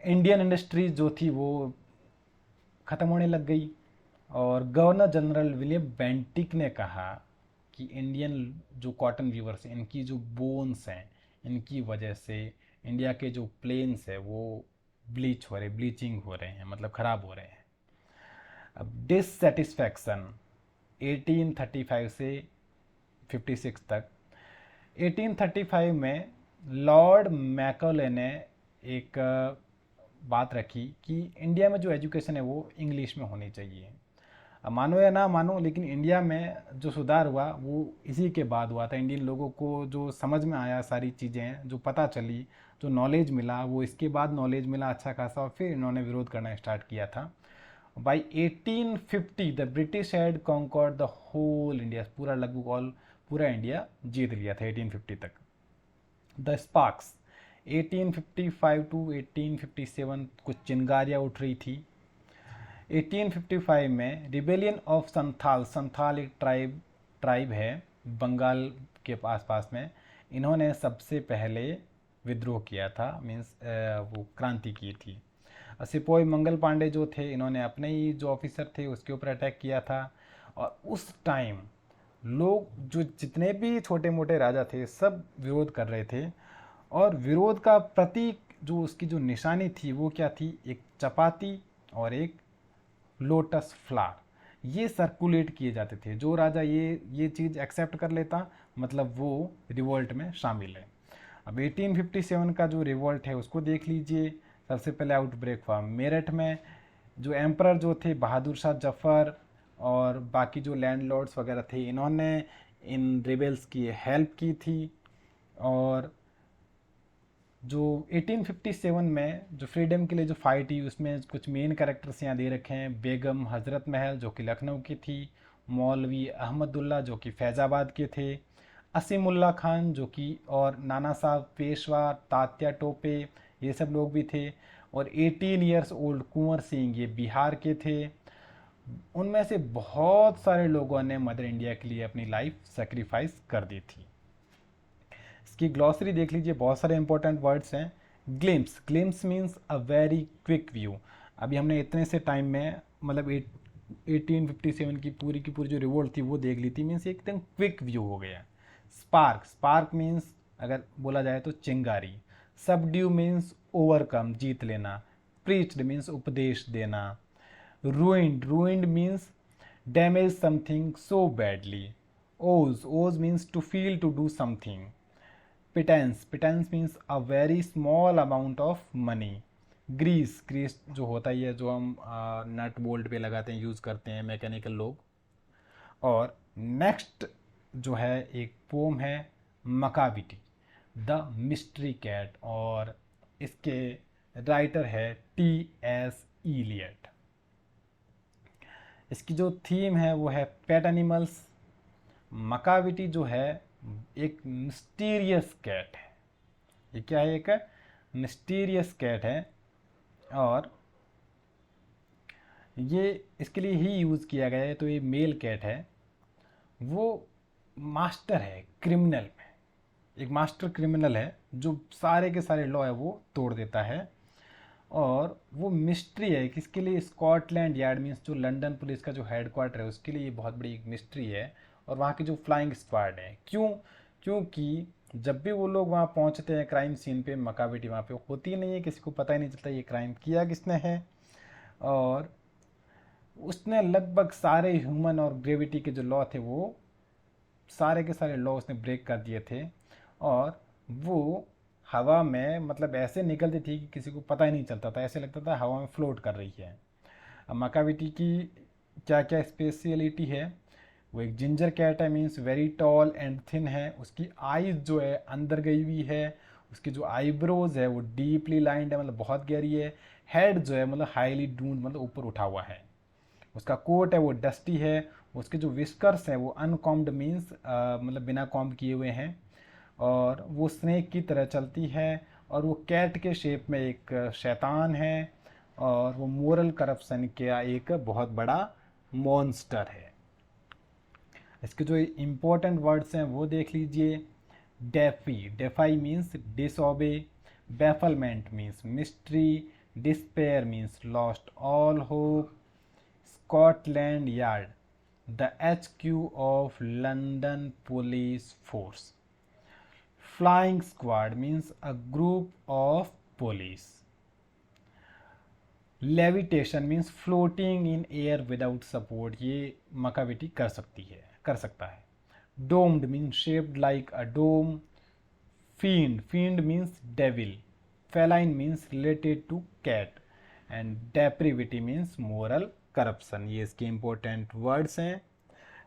इंडियन इंडस्ट्री जो थी वो ख़त्म होने लग गई। और गवर्नर जनरल विलियम बेंटिक ने कहा कि इंडियन जो कॉटन वीवर्स हैं, इनकी जो बोन्स हैं, इनकी वजह से इंडिया के जो प्लेन्स है वो ब्लीचिंग हो रहे हैं, मतलब ख़राब हो रहे हैं। अब डिससेटिस्फैक्शन 1835 से 56 तक। 1835 में लॉर्ड मैकॉले ने एक बात रखी कि इंडिया में जो एजुकेशन है वो इंग्लिश में होनी चाहिए। अब मानो या ना मानो, लेकिन इंडिया में जो सुधार हुआ वो इसी के बाद हुआ था। इंडियन लोगों को जो समझ में आया, सारी चीज़ें जो पता चली, जो नॉलेज मिला, वो इसके बाद नॉलेज मिला अच्छा खासा, और फिर इन्होंने विरोध करना स्टार्ट किया था। By 1850 the British had conquered the whole India, पूरा लगभग ऑल पूरा इंडिया जीत लिया था 1850 तक। द स्पार्क्स 1855 टू 1857 कुछ चिंगारियाँ उठ रही थी। 1855 में रिबेलियन ऑफ संथाल, संथाल एक ट्राइब है बंगाल के आसपास में, इन्होंने सबसे पहले विद्रोह किया था, मीन्स वो क्रांति की थी। सिपोई मंगल पांडे जो थे, इन्होंने अपने ही जो ऑफिसर थे उसके ऊपर अटैक किया था। और उस टाइम लोग जो जितने भी छोटे मोटे राजा थे सब विरोध कर रहे थे, और विरोध का प्रतीक जो उसकी जो निशानी थी वो क्या थी, एक चपाती और एक लोटस फ्लावर, ये सर्कुलेट किए जाते थे। जो राजा ये चीज़ एक्सेप्ट कर लेता मतलब वो रिवोल्ट में शामिल है। अब 1857 का जो रिवोल्ट है उसको देख लीजिए। सबसे पहले आउटब्रेक हुआ मेरठ में। जो एम्परर जो थे बहादुर शाह जफ़र और बाकी जो लैंडलॉर्ड्स वगैरह थे, इन्होंने इन रिबेल्स की हेल्प की थी। और जो 1857 में जो फ्रीडम के लिए जो फाइट हुई उसमें कुछ मेन कैरेक्टर्स यहाँ दे रखे हैं। बेगम हजरत महल जो कि लखनऊ की थी, मौलवी अहमदुल्ला जो कि फैज़ाबाद के थे, असीमुल्ला खान जो कि, और नाना साहब पेशवा, तात्या टोपे, ये सब लोग भी थे। और 18 ईयर्स ओल्ड कुंवर सिंह, ये बिहार के थे। उनमें से बहुत सारे लोगों ने मदर इंडिया के लिए अपनी लाइफ सेक्रीफाइस कर दी थी। इसकी ग्लॉसरी देख लीजिए, बहुत सारे इंपॉर्टेंट वर्ड्स हैं। Glimpse, glimpse means a very quick view. अभी हमने इतने से टाइम में मतलब 1857 की पूरी जो रिवोल्ट थी वो देख ली थी, मीन्स एकदम क्विक व्यू हो गया। स्पार्क, स्पार्क मीन्स अगर बोला जाए तो चिंगारी। सबड्यू मीन्स ओवरकम, जीत लेना। प्रीच्ड मीन्स उपदेश देना। ruined, ruined means damage something so badly. Oz means to feel to do something. Pittance means a very small amount of money. Grease जो होता ही है, जो हम नट बोल्ट पे लगाते हैं, यूज़ करते हैं मैकेनिकल लोग। और नेक्स्ट जो है एक पोम है मकाविटी द मिस्ट्री कैट, और इसके राइटर है T.S. इलियट। इसकी जो थीम है वो है पेट एनिमल्स। मकाविटी जो है एक मिस्टीरियस कैट है। ये क्या है, एक मिस्टीरियस कैट है, और ये इसके लिए ही यूज़ किया गया है। तो ये मेल कैट है, वो मास्टर है क्रिमिनल में, एक मास्टर क्रिमिनल है जो सारे के सारे लॉ है वो तोड़ देता है। और वो मिस्ट्री है किसके लिए, स्कॉटलैंड यार्ड मीन्स जो लंदन पुलिस का जो हेडक्वार्टर है उसके लिए ये बहुत बड़ी एक मिस्ट्री है। और वहाँ की जो फ्लाइंग स्क्वाड है, क्योंकि जब भी वो लोग वहाँ पहुँचते हैं क्राइम सीन पे, मकाविटी वहाँ पे होती नहीं है, किसी को पता ही नहीं चलता ये क्राइम किया किसने है। और उसने लगभग सारे ह्यूमन और ग्रेविटी के जो लॉ थे वो सारे के सारे लॉ उसने ब्रेक कर दिए थे। और वो हवा में मतलब ऐसे निकलती थी कि किसी को पता ही नहीं चलता था, ऐसे लगता था हवा में फ्लोट कर रही है। अब मकाविटी की क्या क्या स्पेशलिटी है, वो एक जिंजर कैट है, means very tall and thin है। उसकी आईज जो है अंदर गई हुई है। उसकी जो आईब्रोज है वो डीपली लाइंड है, मतलब बहुत गहरी है। हेड जो है मतलब हाईली डून्ड, मतलब ऊपर उठा हुआ है। उसका कोट है वो डस्टी है। उसके जो विस्कर्स हैं वो अनकॉम्ड मीन्स मतलब बिना कॉम्ब किए हुए हैं। और वो स्नेक की तरह चलती है। और वो कैट के शेप में एक शैतान है। और वो मोरल करप्शन का एक बहुत बड़ा मॉन्स्टर है। इसके जो इम्पोर्टेंट वर्ड्स हैं वो देख लीजिए। Defy, defy means disobey. Bafflement means mystery. Despair means lost all hope. Scotland Yard, the HQ of London Police Force. Flying squad means a group of police. Levitation means floating in air without support, ये मकाविटी कर सकता है। Domed means shaped like a dome. Fiend means devil. Feline means related to cat. And depravity means moral corruption. ये इसके important words हैं.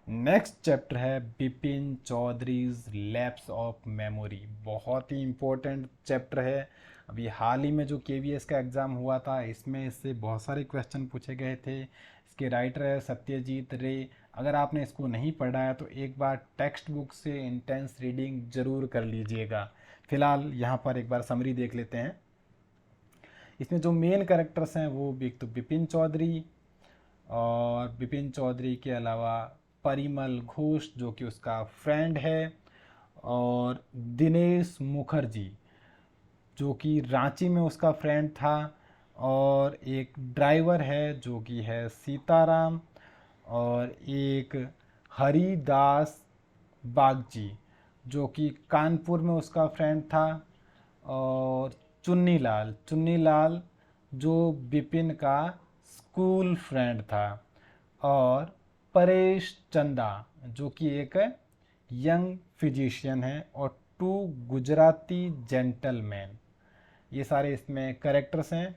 Next chapter है Bipin Choudhury's lapse of memory. बहुत ही इम्पोर्टेंट चैप्टर है. अभी हाल ही में जो KVS का एग्ज़ाम हुआ था इसमें इससे बहुत सारे क्वेश्चन पूछे गए थे. इसके राइटर है सत्यजीत रे. अगर आपने इसको नहीं पढ़ा है तो एक बार टेक्स्ट बुक से इंटेंस रीडिंग ज़रूर कर लीजिएगा. फ़िलहाल यहाँ पर एक बार समरी देख लेते हैं. इसमें जो मेन कैरेक्टर्स हैं वो एक तो बिपिन चौधरी, और बिपिन चौधरी के अलावा परिमल घोष जो कि उसका फ्रेंड है, और दिनेश मुखर्जी जो कि रांची में उसका फ्रेंड था, और एक ड्राइवर है जो कि है सीताराम, और एक हरिदास बागजी जो कि कानपुर में उसका फ्रेंड था, और चुन्नी लाल जो बिपिन का स्कूल फ्रेंड था, और परेश चंदा जो कि एक यंग फिजिशियन है, और 2 गुजराती जेंटलमैन. ये सारे इसमें कैरेक्टर्स हैं.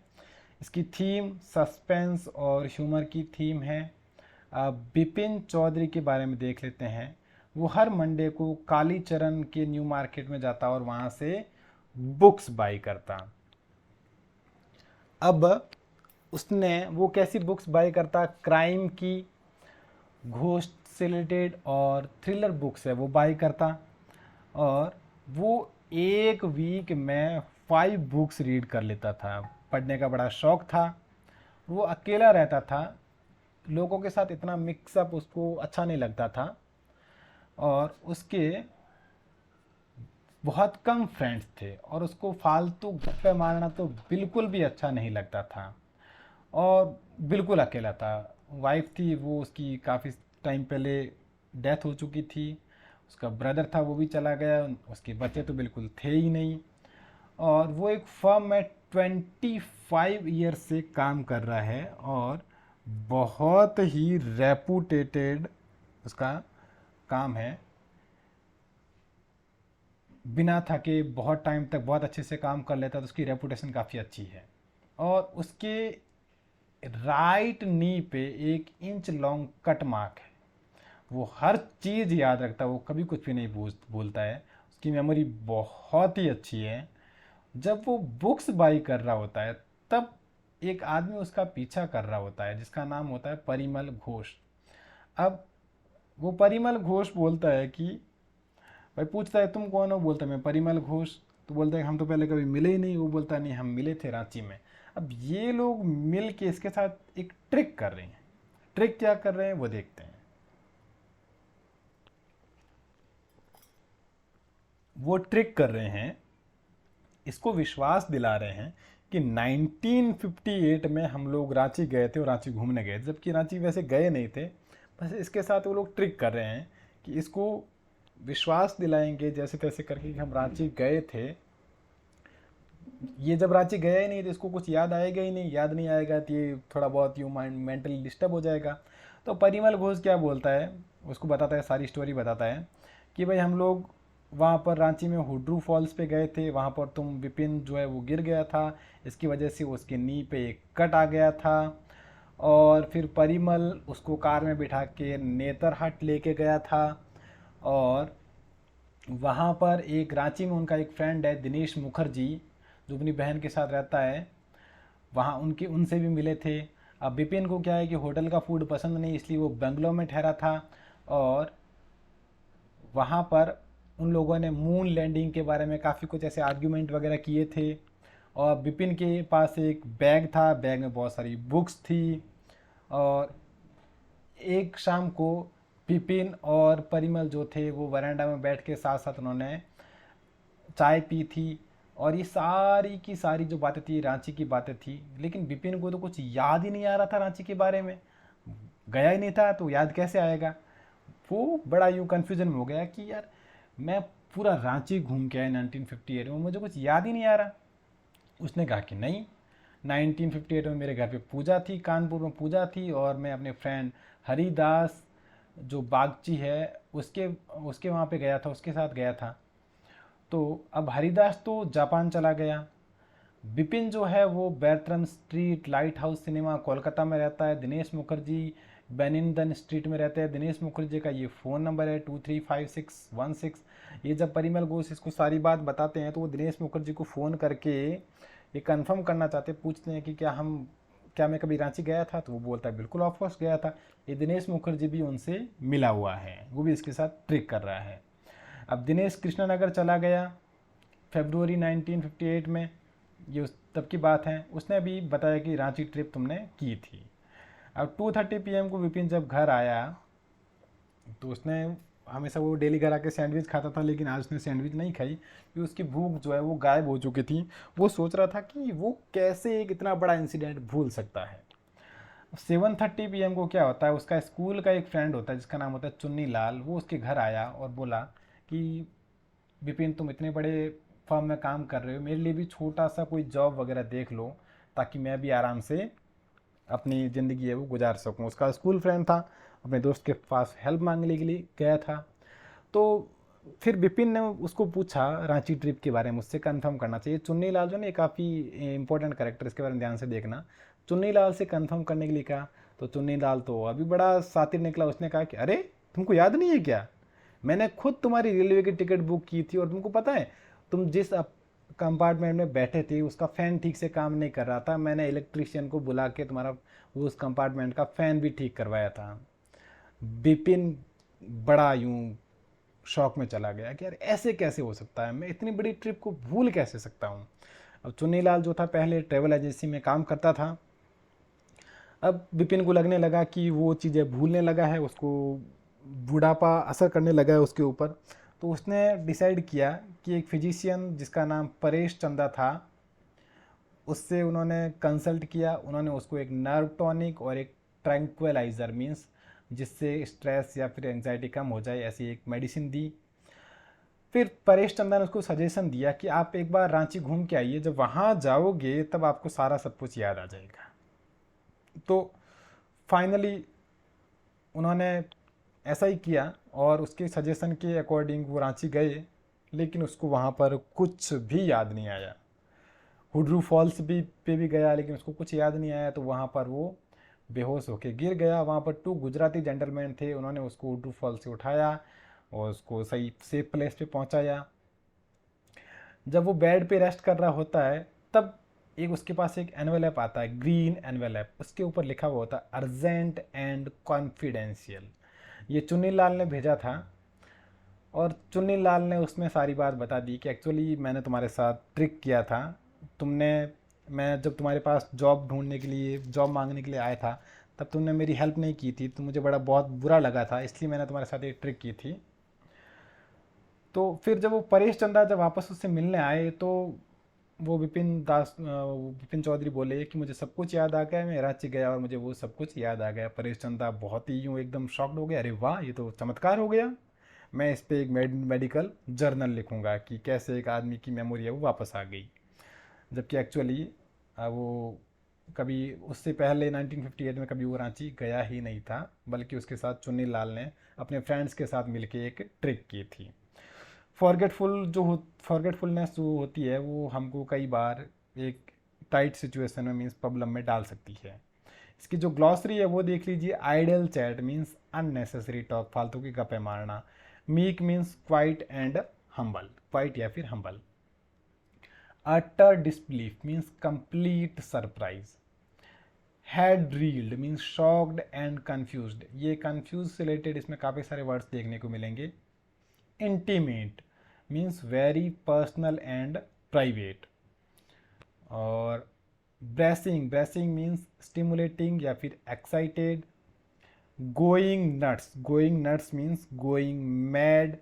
इसकी थीम सस्पेंस और ह्यूमर की थीम है. अब बिपिन चौधरी के बारे में देख लेते हैं. वो हर मंडे को कालीचरण के न्यू मार्केट में जाता और वहाँ से बुक्स बाई करता. अब उसने वो कैसी बुक्स बाई करता? क्राइम की, घोस्ट से रिलेटेड और थ्रिलर बुक्स है वो बाई करता. और वो एक वीक में 5 बुक्स रीड कर लेता था. पढ़ने का बड़ा शौक था. वो अकेला रहता था, लोगों के साथ इतना मिक्सअप उसको अच्छा नहीं लगता था, और उसके बहुत कम फ्रेंड्स थे, और उसको फालतू गप्पे मारना तो बिल्कुल भी अच्छा नहीं लगता था, और बिल्कुल अकेला था. वाइफ थी वो उसकी काफ़ी टाइम पहले डेथ हो चुकी थी. उसका ब्रदर था वो भी चला गया. उसके बच्चे तो बिल्कुल थे ही नहीं. और वो एक फर्म में 25 ईयर से काम कर रहा है, और बहुत ही रेपुटेटेड उसका काम है. बिना थके बहुत टाइम तक बहुत अच्छे से काम कर लेता, तो उसकी रेपुटेशन काफ़ी अच्छी है. और उसके राइट नी पे 1 इंच लॉन्ग कट मार्क है. वो हर चीज़ याद रखता है, वो कभी कुछ भी नहीं भूलता है. उसकी मेमोरी बहुत ही अच्छी है. जब वो बुक्स बाई कर रहा होता है तब एक आदमी उसका पीछा कर रहा होता है जिसका नाम होता है परिमल घोष. अब वो परिमल घोष बोलता है कि भाई, पूछता है तुम कौन हो? बोलता है मैं परिमल घोष. तो बोलता है हम तो पहले कभी मिले ही नहीं. वो बोलता है नहीं, हम मिले थे रांची में. अब ये लोग मिल के इसके साथ एक ट्रिक कर रहे हैं. ट्रिक क्या कर रहे हैं वो देखते हैं. वो ट्रिक कर रहे हैं, इसको विश्वास दिला रहे हैं कि 1958 में हम लोग रांची गए थे और रांची घूमने गए थे, जबकि रांची वैसे गए नहीं थे. बस इसके साथ वो लोग ट्रिक कर रहे हैं कि इसको विश्वास दिलाएंगे जैसे तैसे करके कि हम रांची गए थे. ये जब रांची गया ही नहीं तो इसको कुछ याद आएगा ही नहीं. याद नहीं आएगा तो ये थोड़ा बहुत यूँ माइंड मेंटली डिस्टर्ब हो जाएगा. तो परिमल घोष क्या बोलता है, उसको बताता है, सारी स्टोरी बताता है कि भाई हम लोग वहाँ पर रांची में हुड्रू फॉल्स पे गए थे. वहाँ पर तुम विपिन जो है वो गिर गया था, इसकी वजह से उसके नी पे एक कट आ गया था. और फिर परिमल उसको कार में बिठा के नेतरहाट लेके गया था, और वहाँ पर एक रांची में उनका एक फ्रेंड है दिनेश मुखर्जी जो अपनी बहन के साथ रहता है, वहाँ उनसे भी मिले थे. अब विपिन को क्या है कि होटल का फूड पसंद नहीं, इसलिए वो बेंगलोर में ठहरा था. और वहाँ पर उन लोगों ने मून लैंडिंग के बारे में काफ़ी कुछ ऐसे आर्ग्यूमेंट वगैरह किए थे. और विपिन के पास एक बैग था, बैग में बहुत सारी बुक्स थी. और एक शाम को विपिन और परिमल जो थे वो वरांडा में बैठ के साथ साथ उन्होंने चाय पी थी. और ये सारी की सारी जो बातें थी रांची की बातें थी. लेकिन विपिन को तो कुछ याद ही नहीं आ रहा था रांची के बारे में, गया ही नहीं था तो याद कैसे आएगा. वो बड़ा यूँ कन्फ्यूजन में हो गया कि यार मैं पूरा रांची घूम के आया 1958 में, मुझे कुछ याद ही नहीं आ रहा. उसने कहा कि नहीं, 1958 में मेरे घर पे पूजा थी, कानपुर में पूजा थी, और मैं अपने फ्रेंड हरिदास जो बागची है उसके उसके वहाँ पे गया था, उसके साथ गया था। तो अब हरिदास तो जापान चला गया, विपिन जो है वो Bertram street lighthouse cinema Kolkata में रहता है, दिनेश मुखर्जी बेनिंदन स्ट्रीट में रहते हैं। दिनेश मुखर्जी का ये फ़ोन नंबर है 235616। ये जब परिमल घोष इसको सारी बात बताते हैं तो वो दिनेश मुखर्जी को फ़ोन करके ये कंफर्म करना चाहते, पूछते हैं कि क्या मैं कभी रांची गया था, तो वो बोलता है बिल्कुल ऑफकोर्स गया था। ये दिनेश मुखर्जी भी उनसे मिला हुआ है, वो भी इसके साथ ट्रिक कर रहा है। अब दिनेश कृष्णानगर चला गया फरवरी 1958 में, ये उस तब की बात है। उसने भी बताया कि रांची ट्रिप तुमने की थी। अब 2:30 PM को विपिन जब घर आया तो उसने हमेशा वो डेली घर आके सैंडविच खाता था, लेकिन आज उसने सैंडविच नहीं खाई क्योंकि उसकी भूख जो है वो गायब हो चुकी थी। वो सोच रहा था कि वो कैसे एक इतना बड़ा इंसिडेंट भूल सकता है। 7:30 PM को क्या होता है, उसका स्कूल का एक फ्रेंड होता है जिसका नाम होता है चुन्नी लाल, वो उसके घर आया और बोला कि विपिन तुम इतने बड़े फर्म में काम कर रहे हो, मेरे लिए भी छोटा सा कोई जॉब वगैरह देख लो ताकि मैं भी आराम से अपनी ज़िंदगी है वो गुजार सकूं। उसका स्कूल फ्रेंड था, अपने दोस्त के पास हेल्प मांगने के लिए गया था। तो फिर विपिन ने उसको पूछा रांची ट्रिप के बारे में, उससे कंफर्म करना चाहिए। चुन्नी लाल जो ना काफ़ी इंपॉर्टेंट कैरेक्टर, इसके बारे में ध्यान से देखना। चुन्नी लाल से कंफर्म करने के लिए कहा तो चुन्नी लाल तो अभी बड़ा शातिर निकला, उसने कहा कि अरे तुमको याद नहीं है क्या, मैंने खुद तुम्हारी रेलवे की टिकट बुक की थी और तुमको पता है तुम जिस कंपार्टमेंट में बैठे थे उसका फ़ैन ठीक से काम नहीं कर रहा था, मैंने इलेक्ट्रीशियन को बुला के तुम्हारा वो उस कंपार्टमेंट का फ़ैन भी ठीक करवाया था। विपिन बड़ा यूं शौक में चला गया कि यार ऐसे कैसे हो सकता है, मैं इतनी बड़ी ट्रिप को भूल कैसे सकता हूँ। अब चुन्नीलाल जो था पहले ट्रेवल एजेंसी में काम करता था, अब विपिन को लगने लगा कि वो चीज़ें भूलने लगा है, उसको बुढ़ापा असर करने लगा है उसके ऊपर। तो उसने डिसाइड किया कि एक फिजिशियन जिसका नाम परेश चंदा था उससे उन्होंने कंसल्ट किया, उन्होंने उसको एक नर्व टॉनिक और एक ट्रैंक्विलाइज़र मीन्स जिससे स्ट्रेस या फिर एंजाइटी कम हो जाए ऐसी एक मेडिसिन दी। फिर परेश चंदा ने उसको सजेशन दिया कि आप एक बार रांची घूम के आइए, जब वहाँ जाओगे तब आपको सारा सब कुछ याद आ जाएगा। तो फाइनली उन्होंने ऐसा ही किया और उसके सजेशन के अकॉर्डिंग वो रांची गए, लेकिन उसको वहाँ पर कुछ भी याद नहीं आया। हुड्रू फॉल्स भी पे भी गया लेकिन उसको कुछ याद नहीं आया, तो वहाँ पर वो बेहोश होके गिर गया। वहाँ पर 2 गुजराती जेंटलमैन थे, उन्होंने उसको हुड्रू फॉल्स से उठाया और उसको सही सेफ प्लेस पे पहुँचाया। जब वो बेड पे रेस्ट कर रहा होता है तब एक उसके पास एक एनवेलप आता है, ग्रीन एनवेलप, उसके ऊपर लिखा हुआ होता है अर्जेंट एंड कॉन्फिडेंशियल। ये चुन्नी लाल ने भेजा था और चुन्नी लाल ने उसमें सारी बात बता दी कि एक्चुअली मैंने तुम्हारे साथ ट्रिक किया था, तुमने मैं जब तुम्हारे पास जॉब ढूंढने के लिए जॉब मांगने के लिए आया था तब तुमने मेरी हेल्प नहीं की थी, तो मुझे बड़ा बहुत बुरा लगा था, इसलिए मैंने तुम्हारे साथ एक ट्रिक की थी। तो फिर जब वो परेश चंदा जब वापस उससे मिलने आए तो वो विपिन चौधरी बोले कि मुझे सब कुछ याद आ गया, मैं रांची गया और मुझे वो सब कुछ याद आ गया। परेश चंदा बहुत ही यूँ एकदम शॉक्ड हो गया, अरे वाह ये तो चमत्कार हो गया, मैं इस पे एक मेडिकल जर्नल लिखूंगा कि कैसे एक आदमी की मेमोरी है वो वापस आ गई। जबकि एक्चुअली वो कभी उससे पहले 1958 में कभी वो रांची गया ही नहीं था, बल्कि उसके साथ चुन्नी लाल ने अपने फ्रेंड्स के साथ मिलके एक ट्रिक की थी। फॉरगेटफुलनेस जो होती है वो हमको कई बार एक टाइट सिचुएशन में मीन्स प्रॉब्लम में डाल सकती है। इसकी जो ग्लॉसरी है वो देख लीजिए। Idle chat means unnecessary talk, फालतू की गप्पे मारना। Meek means quiet and humble, quiet या फिर humble. Utter disbelief means complete surprise. Head reeled means shocked and confused, ये कंफ्यूज से रिलेटेड इसमें काफ़ी सारे वर्ड्स देखने को मिलेंगे। Intimate means very personal and private. और ब्रेसिंग, ब्रेसिंग मीन्स स्टिमुलेटिंग या फिर excited. Going nuts means going mad.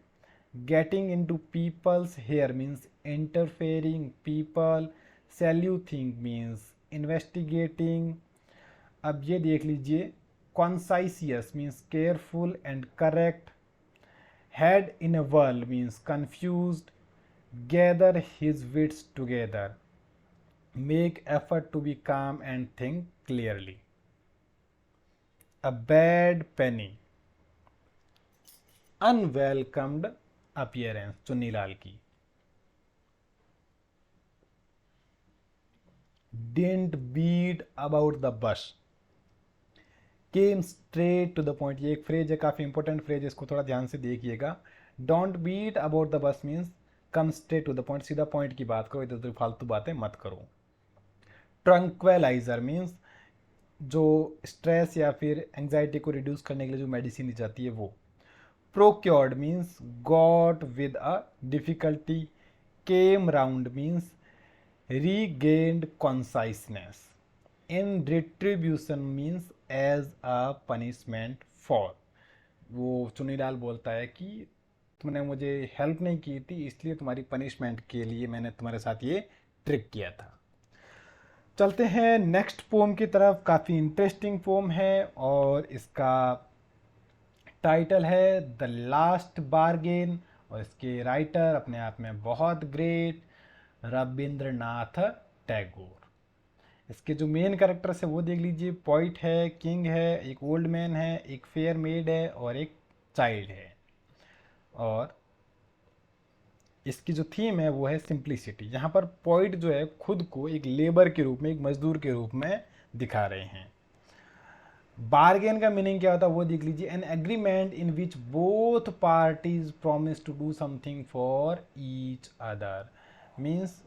Getting into people's hair means interfering people. सैल्यूथिंग means investigating. अब ये देख लीजिए। Conscientious means careful and correct. head in a whirl means confused. Gather his wits together. Make effort to be calm and think clearly. A bad penny unwelcomed appearance Chunnilal की। Didn't beat about the bush, came straight to the point. ये एक phrase है, काफ़ी important phrase है, इसको थोड़ा ध्यान से देखिएगा। Don't beat about the bush means come straight to the point, सीधा पॉइंट की बात करो, इधर उधर फालतू बातें मत करो। ट्रंक्वेलाइजर मीन्स जो स्ट्रेस या फिर एंग्जाइटी को रिड्यूस करने के लिए जो मेडिसिन दी जाती है वो। Procured means got with a difficulty. Came round means regained consciousness. In retribution means as a punishment for. वो चुन्नीलाल बोलता है कि तुमने मुझे हेल्प नहीं की थी, इसलिए तुम्हारी पनिशमेंट के लिए मैंने तुम्हारे साथ ये ट्रिक किया था। चलते हैं नेक्स्ट पोम की तरफ। काफ़ी इंटरेस्टिंग पोम है और इसका टाइटल है द लास्ट बार्गेन, और इसके राइटर अपने आप में बहुत ग्रेट रविंद्रनाथ टैगोर। इसके जो मेन कैरेक्टर्स है वो देख लीजिए। पॉइट है, किंग है, एक ओल्ड मैन है, एक फेयर मेड है और एक चाइल्ड है। और इसकी जो थीम है वो है सिंप्लिसिटी। यहाँ पर पॉइट जो है खुद को एक लेबर के रूप में, एक मजदूर के रूप में दिखा रहे हैं। बार्गेन का मीनिंग क्या होता है वो देख लीजिए। An agreement in which both parties promise to do something for each other means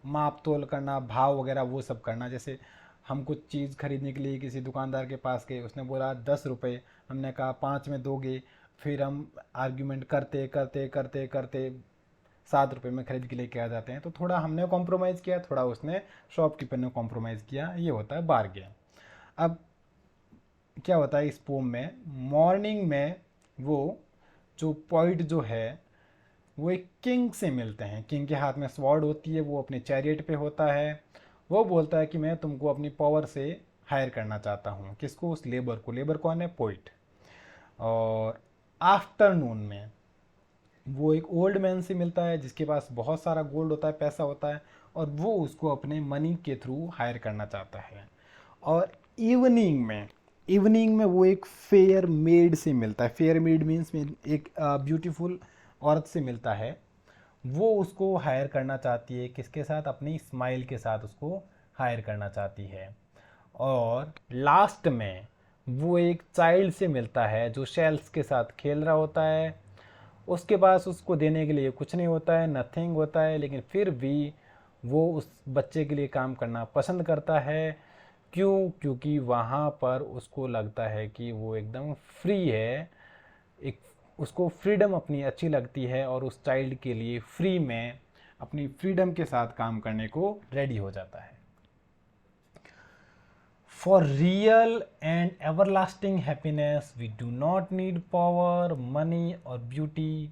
माप तोल करना, भाव वगैरह वो सब करना। जैसे हम कुछ चीज़ खरीदने के लिए किसी दुकानदार के पास गए, उसने बोला 10 रुपये, हमने कहा 5 में दोगे, फिर हम आर्ग्यूमेंट करते करते करते करते 7 रुपये में खरीद के लेके आ जाते हैं। तो थोड़ा हमने कॉम्प्रोमाइज़ किया, थोड़ा उसने शॉपकीपर ने कॉम्प्रोमाइज़ किया, ये होता है बार्गेन। अब क्या होता है इस पोम में, मॉर्निंग में वो जो पॉइंट जो है वो एक किंग से मिलते हैं। किंग के हाथ में स्वॉर्ड होती है, वो अपने चैरियट पे होता है। वो बोलता है कि मैं तुमको अपनी पावर से हायर करना चाहता हूँ। किसको? उस लेबर को। लेबर कौन है? पोइट। और आफ्टरनून में वो एक ओल्ड मैन से मिलता है जिसके पास बहुत सारा गोल्ड होता है, पैसा होता है, और वो उसको अपने मनी के थ्रू हायर करना चाहता है। और इवनिंग में वो एक फेयर मेड से मिलता है। फेयर मेड मीन्स एक ब्यूटीफुल औरत से मिलता है। वो उसको हायर करना चाहती है, किसके साथ? अपनी स्माइल के साथ उसको हायर करना चाहती है। और लास्ट में वो एक चाइल्ड से मिलता है जो शेल्स के साथ खेल रहा होता है। उसके पास उसको देने के लिए कुछ नहीं होता है, नथिंग होता है, लेकिन फिर भी वो उस बच्चे के लिए काम करना पसंद करता है। क्यों? क्योंकि वहाँ पर उसको लगता है कि वो एकदम फ्री है, एक उसको फ्रीडम अपनी अच्छी लगती है, और उस चाइल्ड के लिए फ्री में अपनी फ्रीडम के साथ काम करने को रेडी हो जाता है। For real and everlasting happiness we do not need power, money और beauty.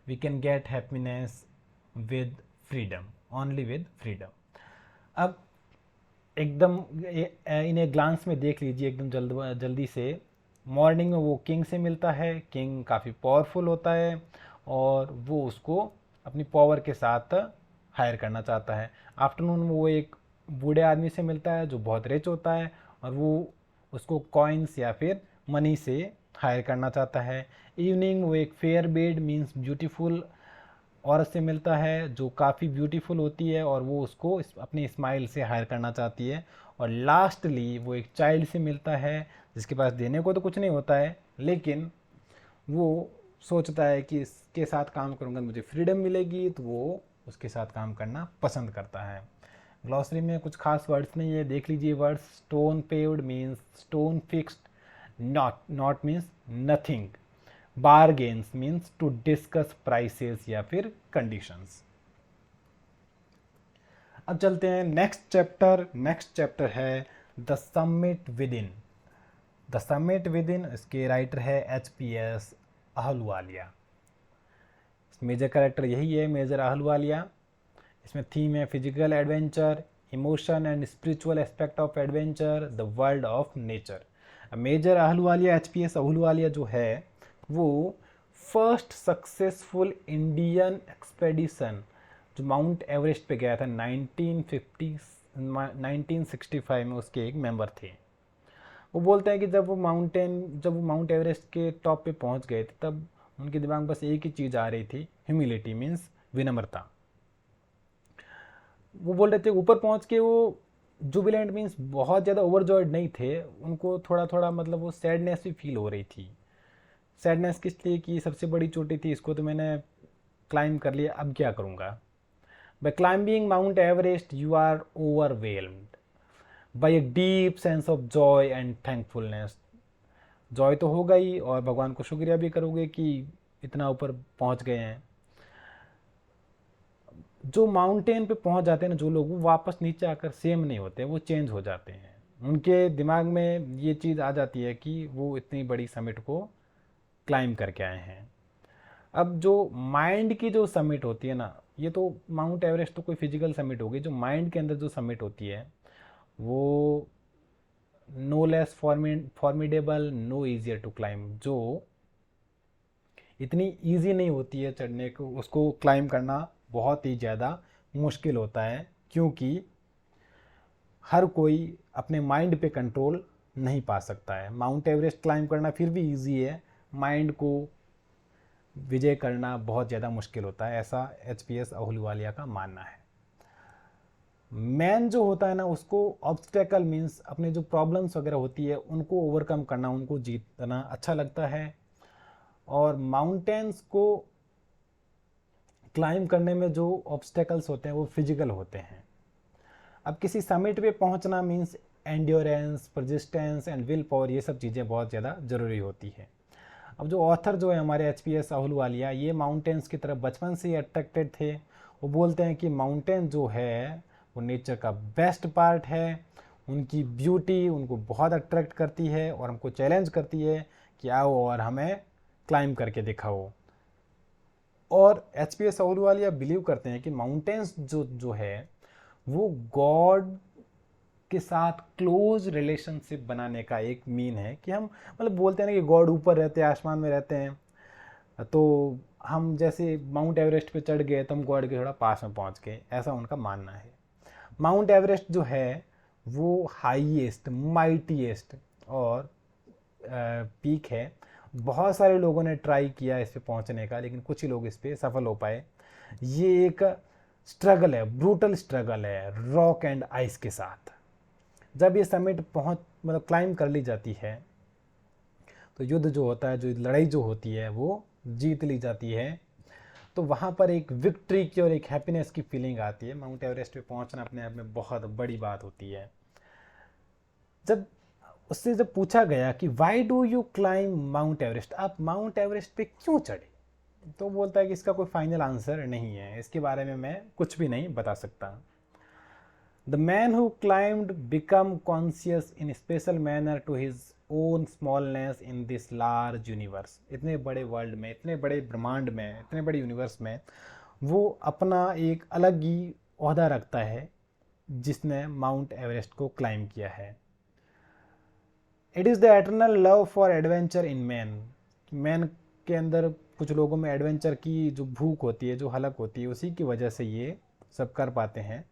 We can get happiness with freedom, only with freedom. अब एकदम इन्हें ग्लांस में देख लीजिए एकदम जल्दी से। मॉर्निंग में वो किंग से मिलता है। किंग काफ़ी पावरफुल होता है और वो उसको अपनी पावर के साथ हायर करना चाहता है। आफ्टरनून में वो एक बूढ़े आदमी से मिलता है जो बहुत रिच होता है, और वो उसको कॉइन्स या फिर मनी से हायर करना चाहता है। इवनिंग में वो एक फेयर बेड मीन्स ब्यूटीफुल औरत से मिलता है जो काफ़ी ब्यूटीफुल होती है, और वो उसको अपनी स्माइल से हायर करना चाहती है। और लास्टली वो एक चाइल्ड से मिलता है जिसके पास देने को तो कुछ नहीं होता है, लेकिन वो सोचता है कि इसके साथ काम करूँगा मुझे फ्रीडम मिलेगी, तो वो उसके साथ काम करना पसंद करता है। ग्लॉसरी में कुछ खास वर्ड्स नहीं है, देख लीजिए words. Stone paved means stone fixed, naught means nothing. Bargains means to discuss prices या फिर कंडीशंस। अब चलते हैं नेक्स्ट चैप्टर। नेक्स्ट चैप्टर है the summit within. The summit within, इसके राइटर है HPS अहलुवालिया। मेजर कैरेक्टर यही है, मेजर अहलुवालिया। इसमें थीम है physical adventure, emotion and spiritual aspect of adventure, the world of nature. Major Ahluwalia, HPS Ahluwalia जो है वो फर्स्ट सक्सेसफुल इंडियन एक्सपेडिशन जो माउंट एवरेस्ट पे गया था 1965 में, उसके एक मेंबर थे। वो बोलते हैं कि जब वो माउंट एवरेस्ट के टॉप पे पहुंच गए थे, तब उनके दिमाग में बस एक ही चीज़ आ रही थी, ह्यूमिलिटी मीन्स विनम्रता। वो बोल रहे थे ऊपर पहुंच के वो जुबिलेंट मीन्स बहुत ज़्यादा ओवरजॉयड नहीं थे, उनको थोड़ा थोड़ा मतलब वो सैडनेस भी फील हो रही थी। सैडनेस किस लिए कि सबसे बड़ी चोटी थी, इसको तो मैंने क्लाइंब कर लिया, अब क्या करूँगा। By climbing Mount Everest you are overwhelmed by a deep sense of joy and thankfulness. Joy तो होगा ही और भगवान को शुक्रिया भी करोगे कि इतना ऊपर पहुंच गए हैं। जो माउंटेन पे पहुंच जाते हैं ना जो लोग, वो वापस नीचे आकर सेम नहीं होते, वो चेंज हो जाते हैं। उनके दिमाग में ये चीज़ आ जाती है कि वो इतनी बड़ी समिट को क्लाइंब करके आए हैं। अब जो माइंड की जो समिट होती है ना, ये तो माउंट एवरेस्ट तो कोई फिजिकल समिट होगी, जो माइंड के अंदर जो समिट होती है वो no less formidable, no easier to climb. जो इतनी ईजी नहीं होती है चढ़ने को, उसको क्लाइंब करना बहुत ही ज़्यादा मुश्किल होता है, क्योंकि हर कोई अपने माइंड पे कंट्रोल नहीं पा सकता है। माउंट एवरेस्ट क्लाइंब करना फिर भी इजी है, माइंड को विजय करना बहुत ज़्यादा मुश्किल होता है, ऐसा एचपीएस अहलूवालिया का मानना है। मैन जो होता है ना, उसको ऑब्स्टेकल मीन्स अपने जो प्रॉब्लम्स वगैरह होती है उनको ओवरकम करना, उनको जीतना अच्छा लगता है। और माउंटेन्स को क्लाइंब करने में जो ऑब्स्टेकल्स होते हैं वो फिजिकल होते हैं। अब किसी समिट पे पहुंचना means endurance, persistence and will power, ये सब चीज़ें बहुत ज़्यादा ज़रूरी होती है। अब जो ऑथर जो है हमारे एचपीएस अहलूवालिया, ये माउंटेन्स की तरफ बचपन से ही अट्रैक्टेड थे। वो बोलते हैं कि माउंटेन जो है वो नेचर का बेस्ट पार्ट है, उनकी ब्यूटी उनको बहुत अट्रैक्ट करती है और हमको चैलेंज करती है कि आओ और हमें क्लाइंब करके दिखाओ। और एचपीएस अहलूवालिया बिलीव करते हैं कि माउंटेन्स जो है वो गॉड के साथ क्लोज रिलेशनशिप बनाने का एक मीन है। कि हम मतलब बोलते हैं ना कि गॉड ऊपर रहते हैं, आसमान में रहते हैं, तो हम जैसे माउंट एवरेस्ट पे चढ़ गए तो हम गॉड के थोड़ा पास में पहुंच गए, ऐसा उनका मानना है। माउंट एवरेस्ट जो है वो हाईएस्ट, माइटीएस्ट और पीक है। बहुत सारे लोगों ने ट्राई किया इस पे पहुंचने का, लेकिन कुछ ही लोग इस पे सफल हो पाए। ये एक स्ट्रगल है, ब्रूटल स्ट्रगल है रॉक एंड आइस के साथ। जब ये समिट मतलब क्लाइंब कर ली जाती है तो युद्ध जो होता है, जो लड़ाई जो होती है वो जीत ली जाती है। तो वहाँ पर एक विक्ट्री की और एक हैप्पीनेस की फीलिंग आती है। माउंट एवरेस्ट पे पहुँचना अपने आप में बहुत बड़ी बात होती है। जब उससे जब पूछा गया कि why do you climb mount Everest, आप माउंट एवरेस्ट पे क्यों चढ़े, तो बोलता है कि इसका कोई फाइनल आंसर नहीं है, इसके बारे में मैं कुछ भी नहीं बता सकता। The man who climbed become conscious in special manner to his own smallness in this large universe। इतने बड़े वर्ल्ड में, इतने बड़े ब्रह्मांड में, इतने बड़े यूनिवर्स में वो अपना एक अलग ही ओहदा रखता है जिसने माउंट एवरेस्ट को क्लाइंब किया है। It is the eternal love for adventure in man. Man के अंदर कुछ लोगों में एडवेंचर की जो भूख होती है, जो हलक होती है, उसी की वजह से ये सब कर पाते हैं।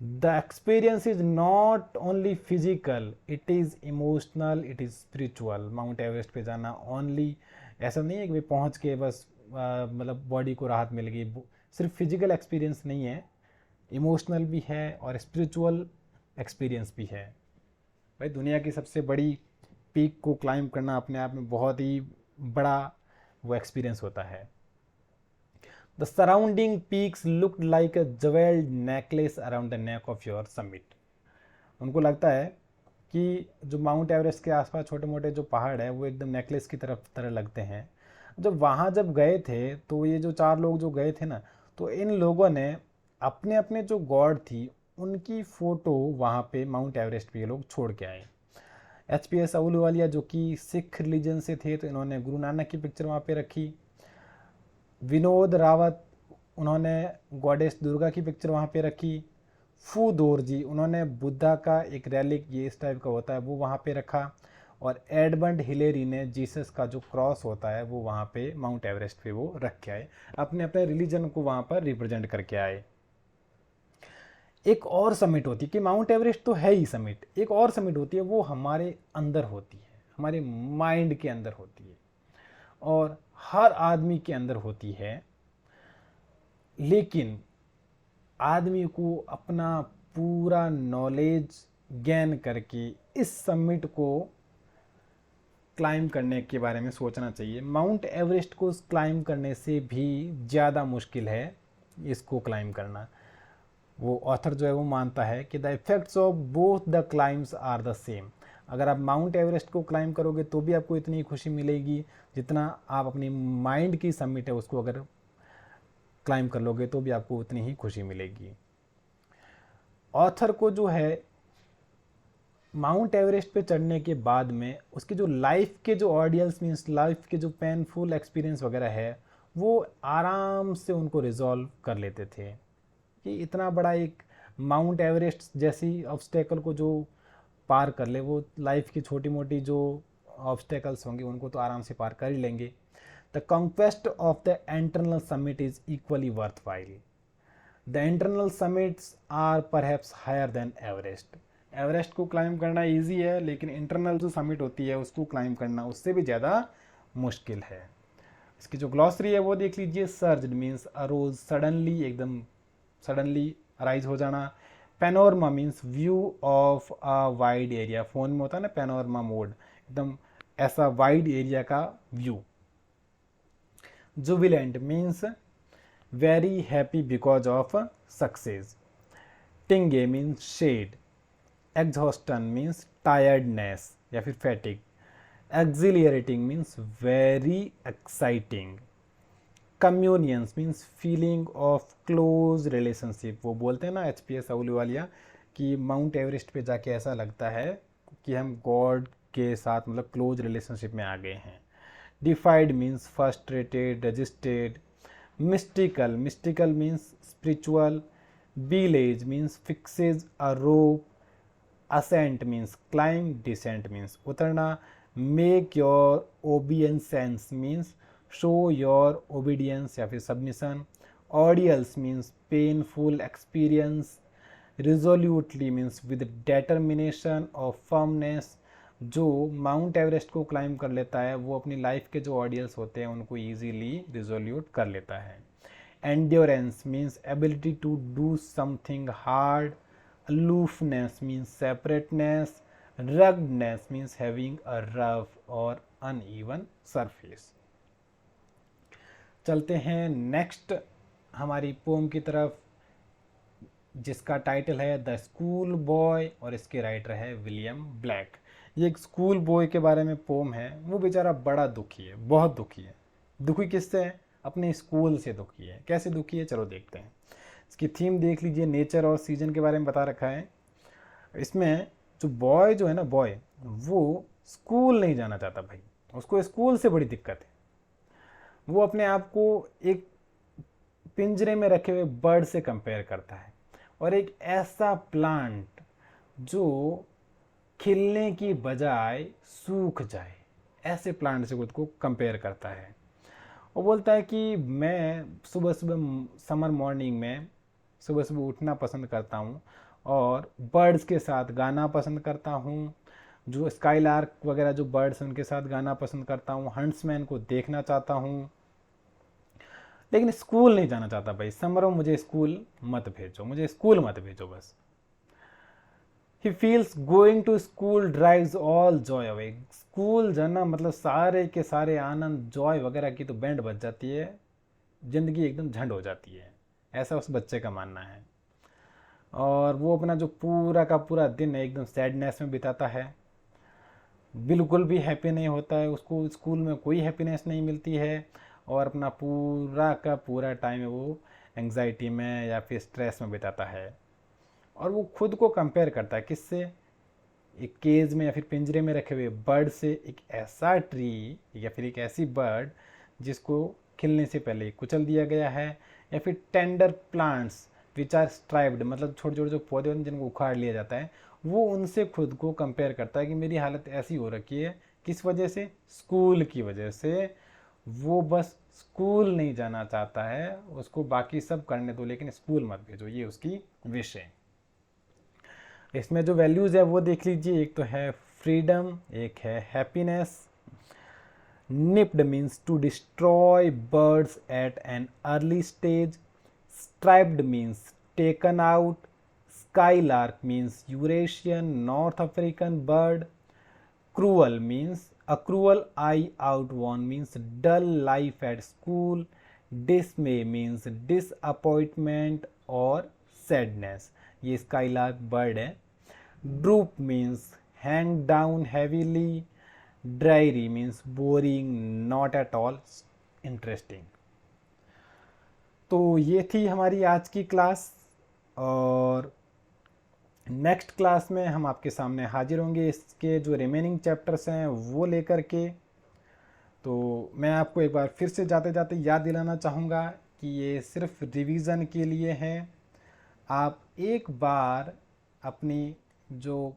The experience is not only physical, it is emotional, it is spiritual. Mount Everest पे जाना ओनली ऐसा नहीं है कि भाई पहुँच के बस मतलब बॉडी को राहत मिल गई, सिर्फ फिजिकल एक्सपीरियंस नहीं है, इमोशनल भी है और स्पिरिचुअल एक्सपीरियंस भी है। भाई दुनिया की सबसे बड़ी पीक को क्लाइंब करना अपने आप में बहुत ही बड़ा वो एक्सपीरियंस होता है। The surrounding peaks looked like a jeweled necklace around the neck of your summit। उनको लगता है कि जो माउंट एवरेस्ट के आसपास छोटे मोटे जो पहाड़ है वो एकदम नेकलेस की तरह लगते हैं। जब गए थे तो ये जो 4 लोग जो गए थे ना, तो इन लोगों ने अपने अपने जो गॉड थी उनकी फ़ोटो वहाँ पे माउंट एवरेस्ट पे ये लोग छोड़ के आए। एचपीएस अहलूवालिया जो कि सिख रिलीजन से थे, तो इन्होंने गुरु नानक की पिक्चर वहाँ पे रखी। विनोद रावत, उन्होंने गॉडेस दुर्गा की पिक्चर वहाँ पे रखी। फू दोरजी, उन्होंने बुद्धा का एक रैलिक ये इस टाइप का होता है वो वहाँ पे रखा। और एडमंड हिलेरी ने जीसस का जो क्रॉस होता है वो वहाँ पे माउंट एवरेस्ट पे वो रख के आए, अपने अपने रिलीजन को वहाँ पर रिप्रेजेंट करके आए। एक और समिट होती है कि माउंट एवरेस्ट तो है ही समिट, एक और समिट होती है वो हमारे अंदर होती है, हमारे माइंड के अंदर होती है। और हर आदमी के अंदर होती है, लेकिन आदमी को अपना पूरा नॉलेज गेन करके इस समिट को क्लाइंब करने के बारे में सोचना चाहिए। माउंट एवरेस्ट को क्लाइंब करने से भी ज़्यादा मुश्किल है इसको क्लाइंब करना। वो ऑथर जो है वो मानता है कि the effects of both the climbs are the same. अगर आप माउंट एवरेस्ट को क्लाइंब करोगे तो भी आपको इतनी खुशी मिलेगी जितना आप अपनी माइंड की समिट है उसको अगर क्लाइंब कर लोगे तो भी आपको उतनी ही खुशी मिलेगी। ऑथर को जो है माउंट एवरेस्ट पे चढ़ने के बाद में उसके जो लाइफ के जो ऑडियंस मीन्स लाइफ के जो पेनफुल एक्सपीरियंस वगैरह है वो आराम से उनको रिजॉल्व कर लेते थे कि इतना बड़ा एक माउंट एवरेस्ट जैसी ऑब्स्टेकल को जो पार कर ले, वो लाइफ की छोटी मोटी जो ऑब्स्टेकल्स होंगे उनको तो आराम से पार कर ही लेंगे। The conquest of the internal summit is equally worthwhile. The internal summits are perhaps higher than Everest. Everest को क्लाइंब करना इजी है, लेकिन इंटरनल जो समिट होती है उसको क्लाइंब करना उससे भी ज़्यादा मुश्किल है। इसकी जो ग्लॉसरी है वो देख लीजिए। सर्ज मीन्स अरोज, सडनली, एकदम सडनली अराइज हो जाना। Panorama means view of a wide area, phone में होता है ना पैनोरमा मोड, एकदम ऐसा वाइड एरिया का view. Jubilant means very happy because of success. Tinge means shade. Exhaustion means tiredness या फिर fatigue. Exhilarating means very exciting. Communion means feeling of close relationship. वो बोलते हैं ना HPS अहलूवालिया कि माउंट एवरेस्ट पे जाके ऐसा लगता है कि हम गॉड के साथ मतलब क्लोज रिलेशनशिप में आ गए हैं। Defied means frustrated, resisted. Mystical, mystical means spiritual. Belay means fixes a rope. Ascent means climb. Descent means उतरना। Make your obeisance means show your obedience या फिर submission. Ordeals means painful experience. Resolutely means with determination और firmness. जो Mount Everest को climb कर लेता है वो अपनी लाइफ के जो ऑडियंस होते हैं उनको ईजीली रिजोल्यूट कर लेता है। Endurance means ability to do something hard. aloofness means separateness. Ruggedness means having a rough or uneven surface. चलते हैं नेक्स्ट हमारी पोम की तरफ, जिसका टाइटल है द स्कूल बॉय और इसके राइटर है विलियम ब्लैक। ये एक स्कूल बॉय के बारे में पोम है। वो बेचारा बड़ा दुखी है, बहुत दुखी है। दुखी किससे है? अपने स्कूल से दुखी है। कैसे दुखी है चलो देखते हैं। इसकी थीम देख लीजिए, नेचर और सीजन के बारे में बता रखा है। इसमें जो बॉय जो है ना, बॉय वो स्कूल नहीं जाना चाहता भाई, उसको स्कूल से बड़ी दिक्कत है। वो अपने आप को एक पिंजरे में रखे हुए बर्ड से कंपेयर करता है और एक ऐसा प्लांट जो खिलने की बजाय सूख जाए, ऐसे प्लांट से खुद को कंपेयर करता है। वो बोलता है कि मैं सुबह सुबह समर मॉर्निंग में सुबह सुबह उठना पसंद करता हूँ और बर्ड्स के साथ गाना पसंद करता हूँ। जो स्काईलार्क वगैरह जो बर्ड्स उनके साथ गाना पसंद करता हूँ। हंट्समैन को देखना चाहता हूँ, लेकिन स्कूल नहीं जाना चाहता भाई। समरो मुझे स्कूल मत भेजो, मुझे स्कूल मत भेजो बस। He feels going to school drives all joy away. School जाना मतलब सारे के सारे आनंद, जॉय वगैरह की तो बैंड बज जाती है, ज़िंदगी एकदम झंड हो जाती है, ऐसा उस बच्चे का मानना है। और वो अपना जो पूरा का पूरा दिन है एकदम सैडनेस में बिताता है, बिल्कुल भी हैप्पी नहीं होता है। उसको स्कूल में कोई हैप्पीनेस नहीं मिलती है और अपना पूरा का पूरा टाइम वो एंग्जाइटी में या फिर स्ट्रेस में बिताता है। और वो खुद को कंपेयर करता है किससे? एक केज में या फिर पिंजरे में रखे हुए बर्ड से। एक ऐसा ट्री या फिर एक ऐसी बर्ड जिसको खिलने से पहले कुचल दिया गया है, या फिर टेंडर प्लांट्स विच आर स्ट्राइब्ड, मतलब छोटे छोटे जो पौधे होते हैं जिनको उखाड़ लिया जाता है, वो उनसे खुद को कंपेयर करता है कि मेरी हालत ऐसी हो रखी है। किस वजह से? स्कूल की वजह से। वो बस स्कूल नहीं जाना चाहता है, उसको बाकी सब करने दो लेकिन स्कूल मत भेजो, ये उसकी विश है। इसमें जो वैल्यूज़ है वो देख लीजिए। एक तो है फ्रीडम, एक है happiness, nipped means to destroy birds at an early stage, striped means taken out, skylark means Eurasian North African bird, cruel means a cruel eye out one means dull life at school, dismay means disappointment और sadness, ये skylark bird है. droop means hang down heavily, dreary means boring, not at all interesting. तो ये थी हमारी आज की class, और नेक्स्ट क्लास में हम आपके सामने हाजिर होंगे इसके जो रिमेनिंग चैप्टर्स हैं वो लेकर के. तो मैं आपको एक बार फिर से जाते जाते याद दिलाना चाहूँगा कि ये सिर्फ रिवीजन के लिए है. आप एक बार अपनी जो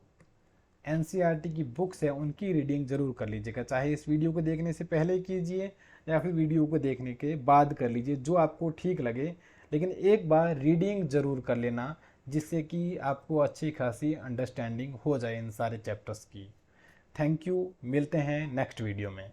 NCERT की बुक्स है उनकी रीडिंग ज़रूर कर लीजिएगा, चाहे इस वीडियो को देखने से पहले कीजिए या फिर वीडियो को देखने के बाद कर लीजिए, जो आपको ठीक लगे, लेकिन एक बार रीडिंग ज़रूर कर लेना जिससे कि आपको अच्छी खासी अंडरस्टैंडिंग हो जाए इन सारे चैप्टर्स की. थैंक यू, मिलते हैं नेक्स्ट वीडियो में.